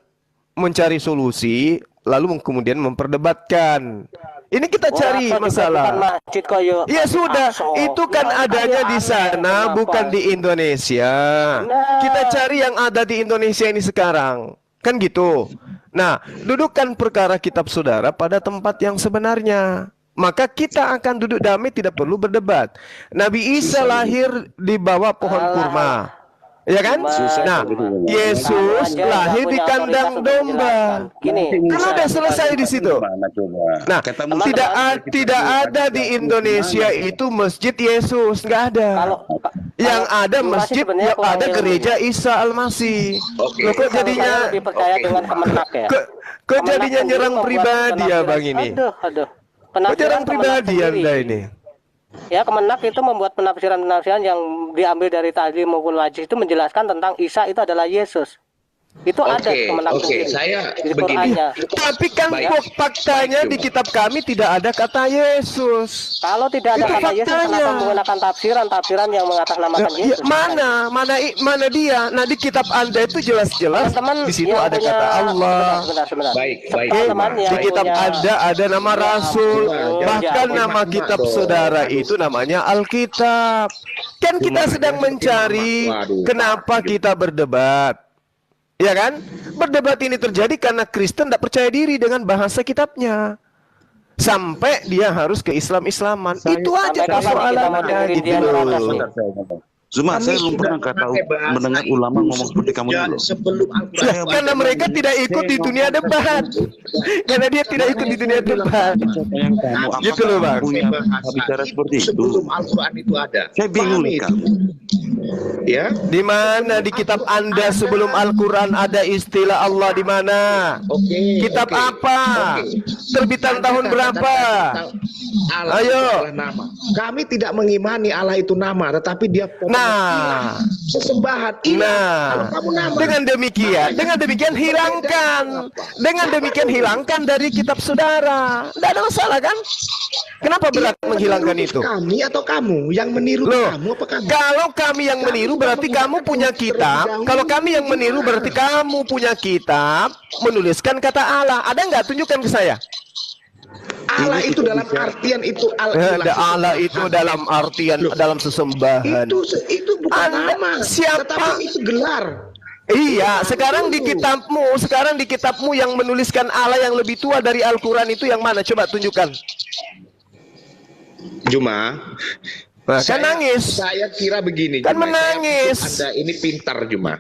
mencari solusi lalu kemudian memperdebatkan. Ini kita cari Aqsa juga bukan masalah. masjid kok, yo. Ya sudah, Aqsa. itu kan Ya, adanya kayak di aneh, sana, kenapa? bukan di Indonesia. Nah. Kita cari yang ada di Indonesia ini sekarang. Kan gitu. Nah, dudukkan perkara kitab saudara pada tempat yang sebenarnya. Maka kita akan duduk damai, tidak perlu berdebat. Nabi Isa lahir di bawah pohon kurma. Ya kan? Nah, Yesus lahir di kandang domba. Gini, Kan udah selesai di situ. Nah, tidak ada di Indonesia itu masjid Yesus, nggak ada. Yang ada masjid, yang ada gereja Isa Al-Masih. Loh, kok jadinya lebih percaya dengan Kemenak ya? kok jadinya nyerang pribadi ya Bang ini? Aduh. Kok nyerang pribadi Anda ini? Ya, Kemenak itu membuat penafsiran yang diambil dari tadi maupun wajih itu menjelaskan tentang Isa itu adalah Yesus. Itu ada kemenang Oke, sendiri saya di begini. Qurannya. Tapi kan Baik. faktanya di kitab kami tidak ada kata Yesus. Kalau tidak ada Itu kata Yesus, faktanya. kenapa menggunakan tafsiran yang mengatasnamakan Ya, Yesus? mana dia? Nah, di kitab Anda itu jelas-jelas Teman-teman di situ yang ada punya- kata Allah. Sebentar. Baik, baik. Teman-teman Di yang kitab punya- Anda ada nama Rasul, jangan bahkan jangan nama emak-emak kitab dong. saudara itu namanya Alkitab. Kan kita sedang mencari Waduh. kenapa kita berdebat. Ya kan? Berdebat ini terjadi karena Kristen tidak percaya diri dengan bahasa kitabnya. Sampai dia harus ke Islam-Islaman. Itu aja Sampai kapan kita mau persoalannya dengerin gitu dia loh. ngerasa sih? Zuma, Kami saya belum sudah pernah memakai bahasa mendengar ulama itu ngomong seperti kamu sejak dulu. sebelum Al-Quran. Ya, karena mereka tidak ikut di dunia debat. Karena dia tidak ikut di dunia debat. Yang kamu Gitu loh, Bang. punya bicara seperti itu. Sebelum Al-Quran itu ada. Saya bingung Pahami nih itu? kamu. Ya, Di mana di kitab Anda sebelum Al-Quran ada istilah Allah di mana? oke. Kitab oke. apa? Oke. Terbitan Anda tahun katakan berapa? tentang Allah Ayo. itu adalah nama. Kami tidak mengimani Allah itu nama, tetapi dia Nah, sesembahan. Iya. Kalau kamu nama. dengan demikian hilangkan. Dengan demikian hilangkan dari kitab saudara. Tidak ada masalah kan? Kenapa berat menghilangkan itu? Kami atau kamu yang meniru Loh, kamu apa kami? kalau kami yang meniru berarti kamu punya kitab. Kalau kami yang meniru berarti kamu punya kitab menuliskan kata Allah. Ada nggak? Tunjukkan ke saya. Allah itu dalam artian itu Allah itu dalam artian dalam sesembahan. itu bukan Anda- nama, siapa? tetapi itu gelar. Iya, sekarang di kitabmu yang menuliskan Allah yang lebih tua dari Al-Quran itu yang mana? Coba tunjukkan. Juma, Nah, kan nangis. Saya kira begini. Kan Juma. menangis. Anda ini pintar, Juma.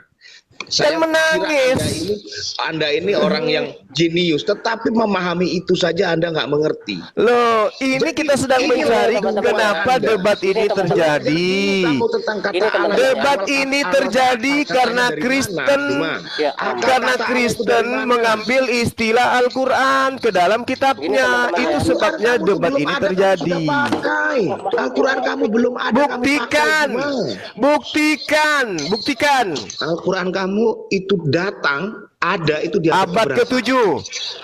Kan menangis. Kira anda ini orang yang jenius, tetapi memahami itu saja Anda nggak mengerti. Loh, ini kita sedang Ini mencari teman-teman kenapa Anda. debat ini terjadi. Kamu tentang kata Ini teman-teman. Allah. Debat Awal ini kata terjadi Allah, karena katanya dari Kristen mana, Juma? Ya. Akar karena kata Allah itu Kristen dari mana? mengambil istilah Al-Quran ke dalam kitabnya. teman-teman Itu ya. sebabnya Kamu debat belum ini ada, kamu terjadi. sudah pakai. Al-Quran kamu belum ada. kamu Buktikan, pakai, Juma. buktikan. Al-Quran kamu itu datang ada itu di Abad ke-7,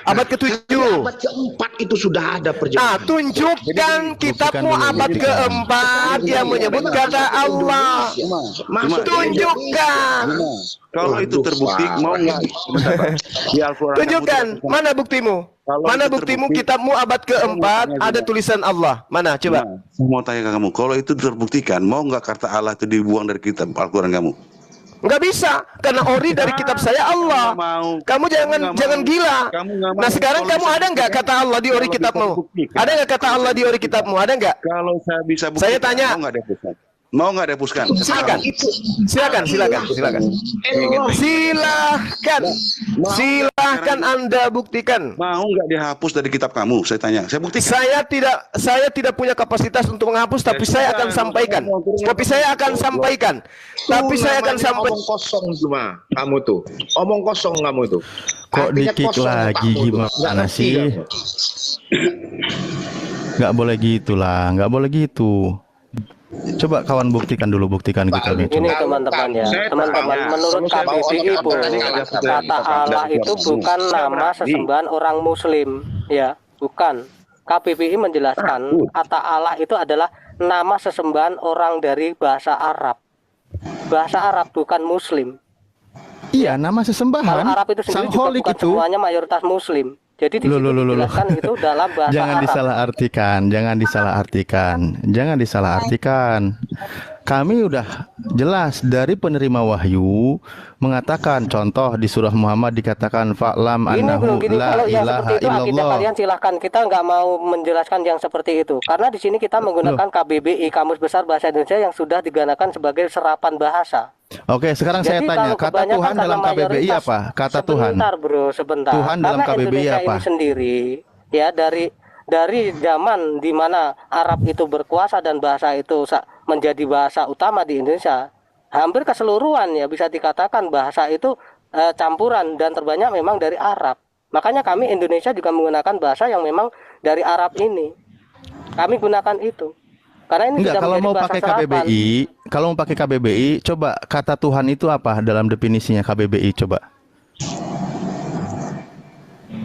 abad ke-7. abad keempat itu sudah ada Nah, perjalanan. tunjukkan kitabmu abad keempat yang menyebut kata Allah. Masuk Tunjukkan, Kalau itu terbukti, mau nggak? Sebentar, Pak. Di Al-Quran kamu tunjukkan. tidak- Mana buktimu? Kalau Mana itu buktimu terbukti, kitabmu abad keempat ada tulisan Allah? Mana? Coba. Nah, saya mau tanya ke kamu, kalau itu terbuktikan, mau nggak kata Allah itu dibuang dari kitab Al-Quran kamu? Nggak bisa, karena ori dari kitab saya Allah. Nggak mau. Kamu jangan nggak jangan mau. gila. Kamu nggak mau. Nah sekarang Kalau kamu bisa ada nggak buktikan, kata Allah di ori kalau bisa kitabmu? buktikan. Ada nggak kata Allah di ori kitabmu? Ada nggak? Kalau saya bisa buktikan, Saya tanya. mau nggak dihapuskan? Mau nggak dihapuskan? Silakan, silakan, silakan, silakan. Silahkan Anda buktikan. Mau nggak dihapus dari kitab kamu? Saya tanya. Saya buktikan. Saya tidak punya kapasitas untuk menghapus, tapi saya akan sampaikan. Tapi saya akan sampaikan. Tapi saya akan sampaikan. Omong kosong cuma kamu tuh. Omong kosong kamu tuh. Kok Artinya di-kick kosong lagi otakmu tuh. gimana Nggak ngerti sih? kamu. Nggak boleh gitu lah, nggak boleh gitu. Coba kawan buktikan dulu, buktikan kita nih. Ini Coba. teman-teman ya, teman-teman. Menurut KBBI pun kata Allah itu bukan nama sesembahan orang Muslim, ya, bukan. KBBI menjelaskan kata Allah itu adalah nama sesembahan orang dari bahasa Arab. Bahasa Arab bukan Muslim. Iya, nama Kalau sesembahan. Arab itu sendiri juga Sangholik bukan itu. semuanya mayoritas Muslim. Jadi di situ Loh. dijelaskan itu dalam bahasa Jangan Arab. disalahartikan, jangan disalahartikan. Kami udah jelas dari penerima wahyu mengatakan, contoh di surah Muhammad dikatakan fa'lam annahu Gini, la kalau yang ilaha seperti itu akidah illallah. kalian silahkan, kita nggak mau menjelaskan yang seperti itu karena di sini kita menggunakan KBBI, Kamus Besar Bahasa Indonesia, yang sudah digunakan sebagai serapan bahasa. Oke, sekarang saya Jadi tanya, kalau kata kebanyakan Tuhan dalam karena KBBI mayoritas- apa? Kata Tuhan. Sebentar bro, sebentar. Tuhan dalam Karena KBBI Indonesia apa? ini sendiri ya dari zaman di mana Arab itu berkuasa dan bahasa itu menjadi bahasa utama di Indonesia, hampir keseluruhan ya bisa dikatakan bahasa itu campuran dan terbanyak memang dari Arab. Makanya kami Indonesia juga menggunakan bahasa yang memang dari Arab ini. Kami gunakan itu. Karena ini Enggak, sudah kalau menjadi mau bahasa pakai serapan. KBBI, coba kata Tuhan itu apa dalam definisinya KBBI coba?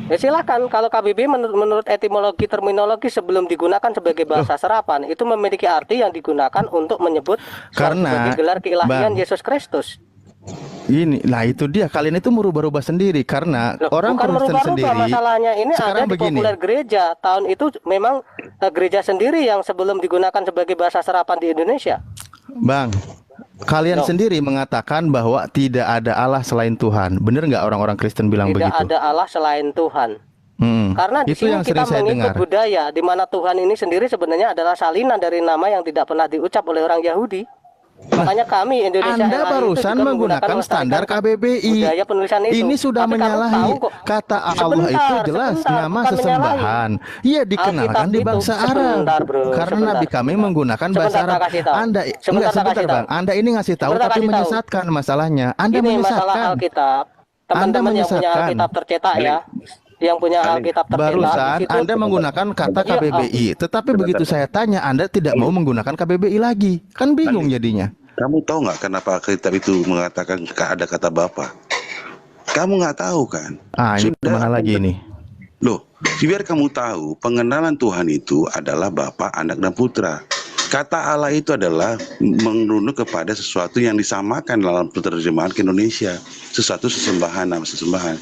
Ya silakan, kalau KBBI menurut etimologi terminologi sebelum digunakan sebagai bahasa serapan itu memiliki arti yang digunakan untuk menyebut Karena, sebagai gelar keilahian Bang, Yesus Kristus. ini, nah itu dia, kalian itu merubah-rubah sendiri karena Loh, orang bukan Kristen merubah-rubah, sendiri. masalahnya ini Sekarang ada di begini, populer gereja. Tahun itu memang gereja sendiri yang sebelum digunakan sebagai bahasa serapan di Indonesia. Bang, kalian No. sendiri mengatakan bahwa tidak ada Allah selain Tuhan. Bener nggak orang-orang Kristen bilang Tidak begitu? ada Allah selain Tuhan. Karena di Itu sini yang kita sering saya mengikut dengar. budaya di mana Tuhan ini sendiri sebenarnya adalah salinan dari nama yang tidak pernah diucap oleh orang Yahudi. Makanya kami Indonesia Anda LAI itu barusan juga menggunakan standar KBBI. budaya penulisan itu. Ini sudah Tapi kamu menyalahi tahu kok. kata Allah itu jelas nama bukan sesembahan. Ia dikenalkan Alkitab di itu, bangsa Arab. sebentar, bro, Karena sebentar. Nabi kami menggunakan bahasa Sebentar, Arab. tak kasih tahu. Anda Sebentar, enggak tak sebentar kasih Bang. tahu. Anda ini ngasih tahu Sebentar, tapi kasih tahu. menyesatkan masalahnya. Anda Ini masalah menyesatkan. Alkitab. Teman-teman yang punya menyesatkan. Alkitab tercetak ya. Yang punya Alkitab tercetak. Barusan di situ- Anda menggunakan kata Iya, KBBI, tetapi begitu saya tanya Anda tidak mau menggunakan KBBI lagi. Kan bingung jadinya. Kamu tahu nggak kenapa kitab itu mengatakan ada kata Bapa? Kamu nggak tahu kan? Ah, ini mana lagi ini? Loh, biar kamu tahu, pengenalan Tuhan itu adalah Bapa, Anak, dan Putra. Kata Allah itu adalah menurunuk kepada sesuatu yang disamakan dalam penerjemahan ke Indonesia. Sesuatu sesembahan, nama sesembahan.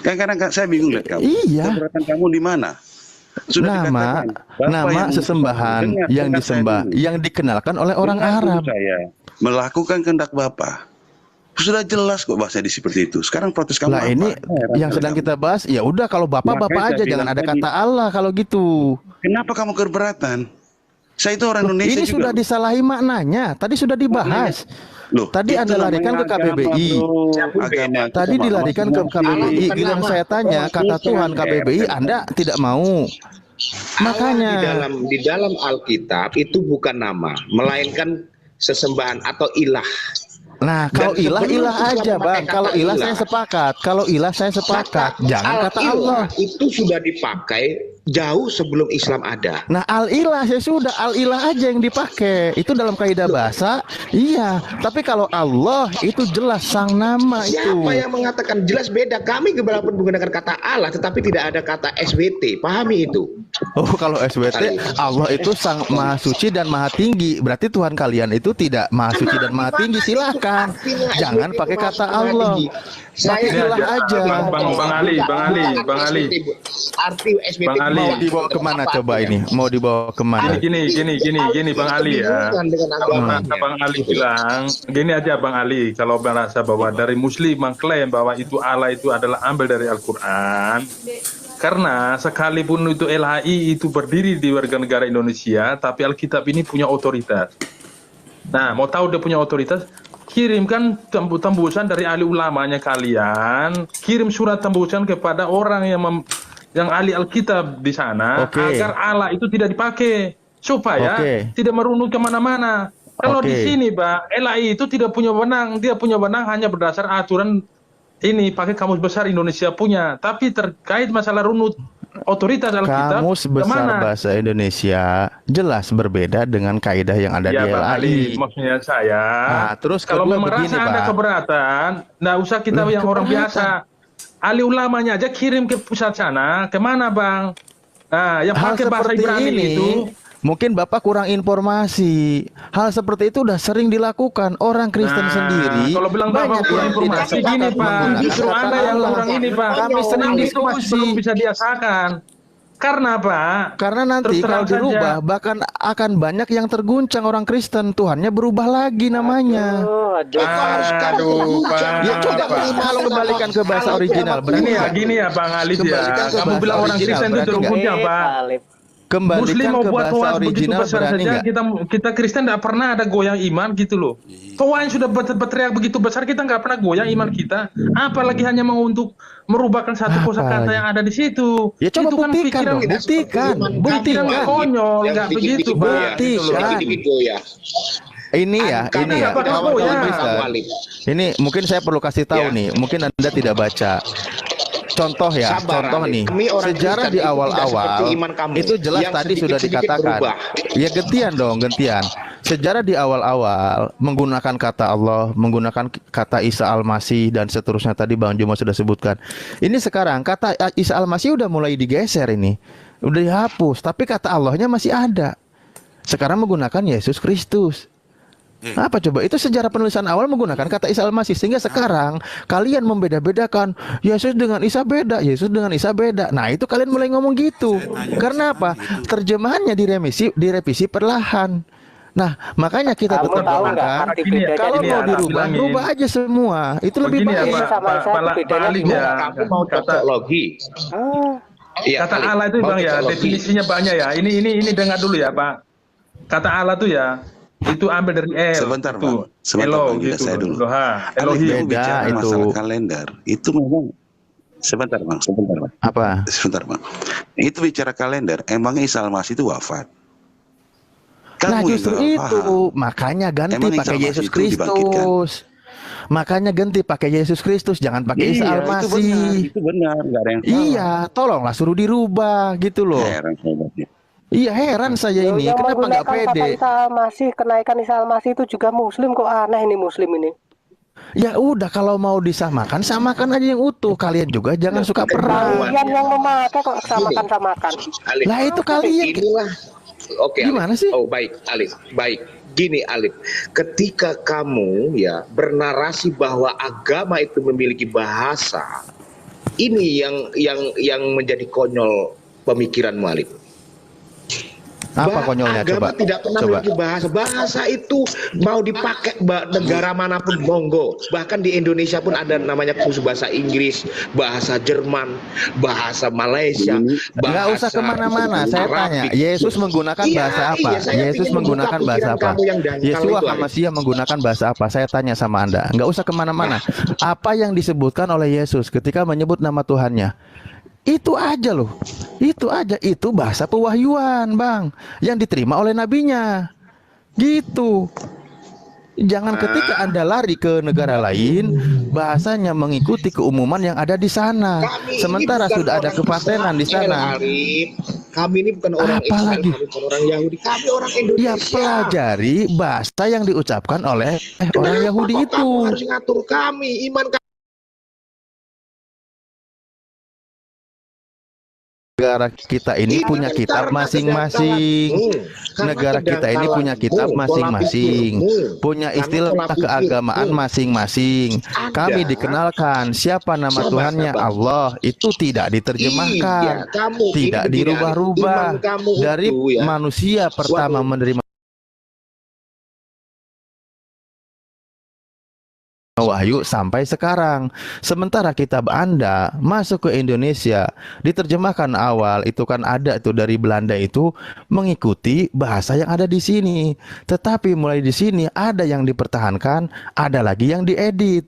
Kadang-kadang saya bingung lihat kamu. Iya. Keberatan kamu di mana? Sudah Nama dikatakan, Bapa nama yang sesembahan dengar, yang dengar saya disembah dulu. yang dikenalkan oleh orang Dengar dulu Arab. saya. Melakukan kehendak Bapa. Sudah jelas kok bahasa di seperti itu. Sekarang protes kamu Lah apa? ini Heran yang kali sedang kamu. kita bahas. Ya udah kalau Makanya bapak saya aja, jangan bilang ada tadi. kata Allah kalau gitu. Kenapa kamu keberatan? Saya itu orang Loh, Indonesia ini juga. sudah disalahi maknanya. Tadi sudah dibahas. Loh, Tadi itu Anda larikan ke namanya KBBI. agama. Tadi dilarikan ke KBBI. Giliran saya tanya kata Tuhan KBBI, Anda tidak mau. Makanya di dalam Alkitab itu bukan nama, melainkan sesembahan atau ilah. Nah, kalau Dan ilah sebelum ilah Islam aja, memakai Bang. Kalau kata ilah ilah. saya sepakat. Kalau ilah saya sepakat. Jangan kata Allah. Itu sudah dipakai jauh sebelum Islam ada. Nah, al-ilah ya sudah, al-ilah aja yang dipakai. Itu dalam kaidah bahasa. Iya, tapi kalau Allah itu jelas sang nama itu. Siapa yang mengatakan jelas beda? Kami walaupun menggunakan kata Allah, tetapi tidak ada kata SWT. Pahami itu. Oh, kalau SWT Allah itu sang maha suci dan maha tinggi. Berarti Tuhan kalian itu tidak maha suci dan maha tinggi. Silahkan. Jangan pakai kata Allah. Pakai ilah aja. Bang Ali. Arti SWT Bang Ali. Mau dibawa kemana coba ini? Mau dibawa kemana? Gini Bang Ali ya. Kalau Bang Ali bilang, gini aja Bang Ali, kalau merasa bahwa dari Muslim mengklaim bahwa itu Allah itu adalah ambil dari Al-Quran, karena sekalipun itu LHI itu berdiri di warga negara Indonesia, tapi Alkitab ini punya otoritas. Nah, mau tahu dia punya otoritas? Kirimkan tembusan dari ahli ulamanya kalian, kirim surat tembusan kepada orang yang ahli Alkitab di sana, agar Allah itu tidak dipakai supaya tidak merunut kemana-mana. Kalau di sini, Pak, LAI itu tidak punya wewenang, dia punya wewenang hanya berdasar aturan ini pakai Kamus Besar Indonesia punya, tapi terkait masalah runut otoritas Alkitab Kamus Besar kemana? Bahasa Indonesia jelas berbeda dengan kaidah yang ada Ya di Bang Ali, LAI. maksudnya saya, Nah, terus kalau kedua memang begini, rasa Anda Pak. keberatan, nggak usah kita Lah, yang orang keberatan. biasa. Ahli ulamanya aja kirim ke pusat sana, kemana Bang? Nah, yang Hal pakai bahasa seperti Ibrani ini itu, mungkin Bapak kurang informasi. Hal seperti itu udah sering dilakukan orang Kristen sendiri. kalau bilang Bapak banyak kurang yang informasi tidak gini sepakat Pak, menggunakan justru kata Anda yang Allah. kurang ini Pak. Kami sering Itu masih diskusi. belum bisa diasakan. Karena Pak, Karena nanti terus kalau terang saja. dirubah bahkan akan banyak yang terguncang orang Kristen. Tuhannya berubah lagi namanya. Aduh, Pak. Ya coba kalau kembalikan ke bahasa original. Gini ya Bang Ali ya. Kembalikan ke Kamu bahasa bilang orang original, Kristen itu berarti terguncang nggak? Pak. Kembalikan Muslim mau ke buat bahasa toa begitu original besar berani saja, nggak? kita Kristen tidak pernah ada goyang iman gitu loh. Toa yang sudah berteriak begitu besar kita nggak pernah goyang iman kita. Apalagi hanya mau untuk merubahkan satu kosakata yang ada di situ. Ya coba itu kan buktikan pikiran dong, buktikan, pikiran nggak konyol, nggak begitu Pak. Buktikan. Ini ya, ini ya, kawan-kawan Kristen. Ini mungkin saya perlu kasih tahu nih, mungkin Anda tidak baca. Contoh ya, Sabar, contoh Ali. nih, Kami orang sejarah Kristen di itu tidak awal-awal seperti iman kamu, itu jelas yang tadi sudah sedikit-sedikit dikatakan. berubah. Ya gentian dong, gentian. sejarah di awal-awal menggunakan kata Allah, menggunakan kata Isa Al-Masih dan seterusnya tadi Bang Juma sudah sebutkan. Ini sekarang kata Isa Al-Masih udah mulai digeser ini. Udah dihapus, tapi kata Allahnya masih ada. Sekarang menggunakan Yesus Kristus. Apa coba? Itu sejarah penulisan awal menggunakan kata Isa Al-Masih. Sehingga sekarang kalian membeda-bedakan Yesus dengan Isa beda, Yesus dengan Isa beda. Nah itu kalian mulai ngomong gitu. Karena apa? Terjemahannya direvisi perlahan. Nah makanya kita tetap mengatakan kalau mau dirubah, rubah aja semua. Itu lebih baik. Kamu mau cocok logi. Kata Allah itu Bang ya, definisinya banyak ya. Ini dengar dulu ya Pak. Kata Allah tuh ya, itu ambil dari El. Sebentar itu. Bang, sebentar Bang, gitu. saya dulu. Elohim. Bicara itu. masalah kalender, itu memang sebentar Bang. Apa? Sebentar Bang. Itu bicara kalender, emang Isa Al-Masih itu wafat? Nah Kamu justru yang itu, makanya ganti Emang Isa pakai Al-Masih Yesus itu dibangkitkan? Kristus. Makanya ganti pakai Yesus Kristus, jangan pakai Isa Al-Masih. Itu benar, nggak ada yang salah. Iya, tolonglah suruh dirubah gitu loh. Heran saya. Iya heran saya ini, Yang kenapa nggak menggunakan pede? kata Isa Al-Masih, kenaikan Isa Al-Masih itu juga Muslim, kok aneh ini Muslim ini. Ya udah kalau mau disamakan, samakan aja yang utuh. Kalian juga jangan suka perang. Kalian yang memakai kok samakan-samakan. Alif. Lah itu kalian. Inilah. Oke. Gimana Alif. sih? Oh baik, Alif. Baik. Gini Alif, ketika kamu ya bernarasi bahwa agama itu memiliki bahasa, ini yang menjadi konyol pemikiranmu Alif. Apa konyolnya agama coba? tidak pernah memiliki bahasa. Bahasa itu mau dipakai negara manapun monggo. Bahkan di Indonesia pun ada namanya khusus bahasa Inggris, bahasa Jerman, bahasa Malaysia. Nggak usah kemana-mana. Saya tanya, Yesus menggunakan bahasa apa? Yesus menggunakan bahasa apa? Yesua HaMashiach menggunakan bahasa apa? Saya tanya sama Anda. Nggak usah kemana-mana. Apa yang disebutkan oleh Yesus ketika menyebut nama Tuhannya? Itu aja loh. Itu aja. Itu bahasa pewahyuan, Bang, yang diterima oleh nabinya. Gitu. Jangan ketika Anda lari ke negara lain, bahasanya mengikuti keumuman yang ada di sana. Sementara sudah ada kepatenan di sana. Kami ini bukan orang Israel, kami bukan orang Yahudi, kami orang Indonesia. Ya pelajari bahasa yang diucapkan oleh orang Yahudi itu. Kamu harus ngatur kami, iman kami. Negara kita ini punya kitab masing-masing. Negara kita ini punya kitab masing-masing, punya istilah keagamaan masing-masing. Kami dikenalkan siapa nama Tuhannya Allah, itu tidak diterjemahkan, tidak dirubah-rubah dari manusia pertama menerima wahyu sampai sekarang. Sementara kitab Anda masuk ke Indonesia, diterjemahkan awal itu kan ada itu dari Belanda itu mengikuti bahasa yang ada di sini. Tetapi mulai di sini ada yang dipertahankan, ada lagi yang diedit.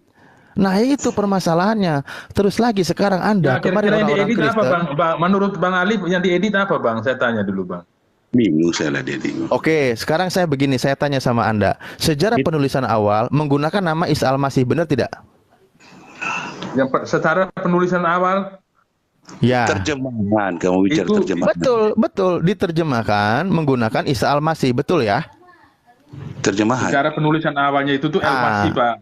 Nah itu permasalahannya. Terus lagi sekarang Anda Nah, kemarin kira-kira yang orang-orang diedit apa Kristen. Bang? Menurut Bang Alif yang diedit apa Bang? Saya tanya dulu Bang. Bingung saya lah dia bingung. Oke, sekarang saya begini, saya tanya sama Anda. Sejarah penulisan awal menggunakan nama Isa Al-Masih, benar tidak? Yang secara penulisan awal Ya. Terjemahan, kamu bicara Itu- terjemahan. Betul, diterjemahkan menggunakan Isa Al-Masih, betul ya? Terjemahan. secara penulisan awalnya itu tuh El-Masih Pak.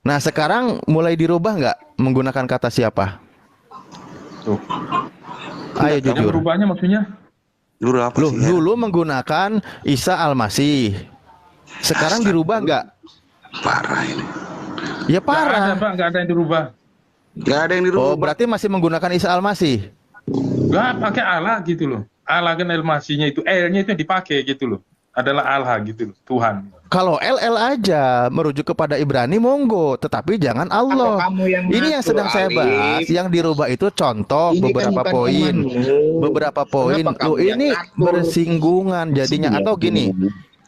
Nah sekarang mulai dirubah nggak menggunakan kata siapa? Tuh. Ayo Yang jujur. berubahnya maksudnya? Dulu apa Loh, sih? dulu menggunakan Isa Al-Masih. Sekarang dirubah nggak? Parah ini. Ya Nggak ada parah. Pak, nggak ada yang dirubah. Gak ada yang dirubah. Oh berarti masih menggunakan Isa Al-Masih. Nggak pakai Allah gitu loh. Allah kan El-Masihnya itu, L-nya itu yang dipakai gitu loh. Adalah Allah gitu loh, Tuhan. Kalau LL aja merujuk kepada Ibrani monggo, tetapi jangan Allah. Kamu yang Ini yang ngatur, sedang saya Alif. bahas, yang dirubah itu contoh Ini kan beberapa bukan poin. imanmu. Beberapa poin. Kenapa Loh kamu yang ini ngatur? bersinggungan jadinya atau gini.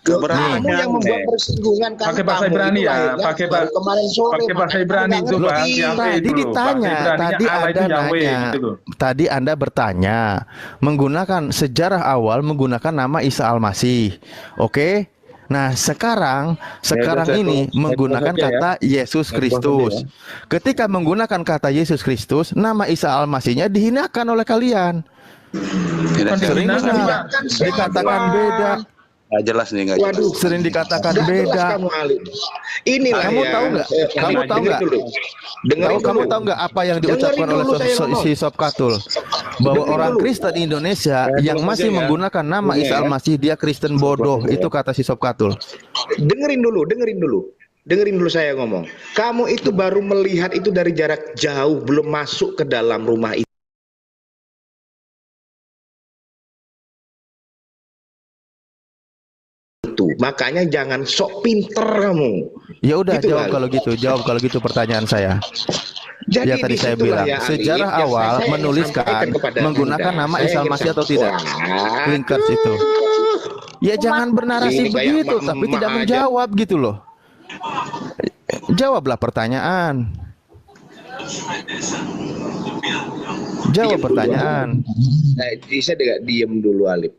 Kamu yang membuat persinggungan kan Pakai bahasa kamu. Ibrani Itu ya, lahirnya pakai baru kemarin sore. pakai bahasa makanya Ibrani kamu itu nggak Bang. ngerti. Yang Tadi itu loh. ditanya, Bahasa Ibraninya tadi Allah itu Anda Yahweh nanya, gitu loh. tadi Anda bertanya menggunakan sejarah awal menggunakan nama Isa Al-Masih. Oke? Nah, sekarang ini menggunakan kata Yesus Kristus. Ketika menggunakan kata Yesus Kristus, nama Isa Al-Masihnya dihinakan oleh kalian. Tidak Kan saya- Sering dihinakan, dengar Pak. dikatakan beda. Nggak jelas nih, nggak jelas. Waduh, Sering dikatakan nggak jelas beda. kamu Ali. Inilah Kamu ya. tahu nggak? Kamu tahu nggak? Kamu tahu nggak apa yang diucapkan oleh si Sob Katul? Bahwa orang Kristen Indonesia yang masih menggunakan nama Isa Al-Masih, dia Kristen bodoh. Itu kata si Sob Katul. Dengerin dulu. Dengerin dulu saya ngomong. Kamu itu baru melihat itu dari jarak jauh, belum masuk ke dalam rumah itu. Makanya jangan sok pinter kamu. Ya udah, Gitu, jawab Ali. kalau gitu pertanyaan saya. Jadi Ya tadi saya disitulah bilang, ya, Ali, sejarah yang awal saya ingin menuliskan sampaikan kepada menggunakan Anda. nama Saya Isa ingin Al-Masih atau tidak? sampaikan. Linkers itu. Ya jangan bernarasi Ini kayak begitu, emak-emak tapi tidak aja. menjawab gitu loh. Jawablah pertanyaan. Jawab pertanyaan. Saya tidak diem dulu, Alip.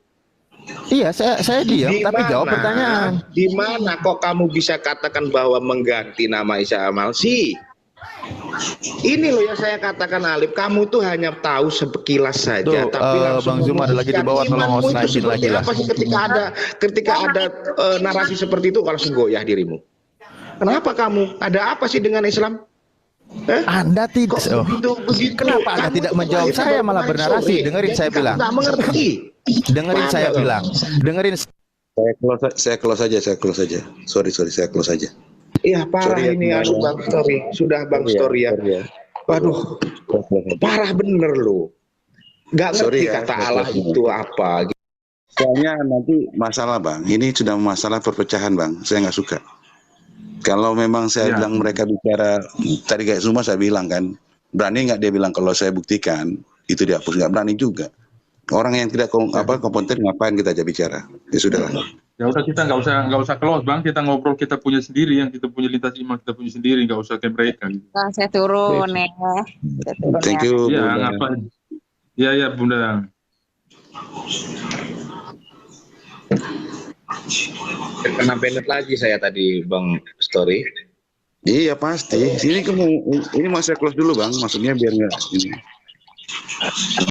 Iya, saya diam, tapi jawab pertanyaan. Di mana kok kamu bisa katakan bahwa mengganti nama Isa Al-Masih? Ini loh yang saya katakan, Alip, kamu tuh hanya tahu sekilas saja, Tuh, tapi langsung Bang Zuma ada lagi di bawah, tolong imanmu host itu naikin seperti lagi lah. apa sih ketika ada narasi seperti itu langsung goyah dirimu? Kenapa kamu? Ada apa sih dengan Islam? Anda tidak. Begitu. Kenapa Anda Kamu tidak tuh menjawab lahir saya baru malah kemarin bernarasi? sore. Dengerin Jadi saya kamu bilang. nggak mengerti. Dengerin Paham saya nggak, bilang. Dengerin. Saya close saja. Sorry, saya close saja. Iya parah Sorry ya, ini semuanya. Bang Story. Sudah Bang Story ya. Sorry ya. Waduh, parah bener loh. Nggak ngerti Sorry ya, kata saya Allah close itu apa. Soalnya nanti masalah Bang, ini sudah masalah perpecahan Bang, saya nggak suka. Kalau memang saya bilang mereka bicara, tadi kayak Zuma saya bilang kan, berani nggak dia bilang kalau saya buktikan, itu dihapus, nggak berani juga. Orang yang tidak kompeten ngapain kita aja bicara, ya sudahlah. Ya udah kita nggak usah close Bang, kita ngobrol kita punya sendiri, yang kita punya lintas iman kita punya sendiri, nggak usah kayak mereka gitu. Nah, saya turun ya. Thank you. Ya Bunda. ngapain? Ya Bunda. Kena banned lagi saya tadi Bang Story. Iya pasti. Ini mau saya close dulu Bang, maksudnya biar nggak ini.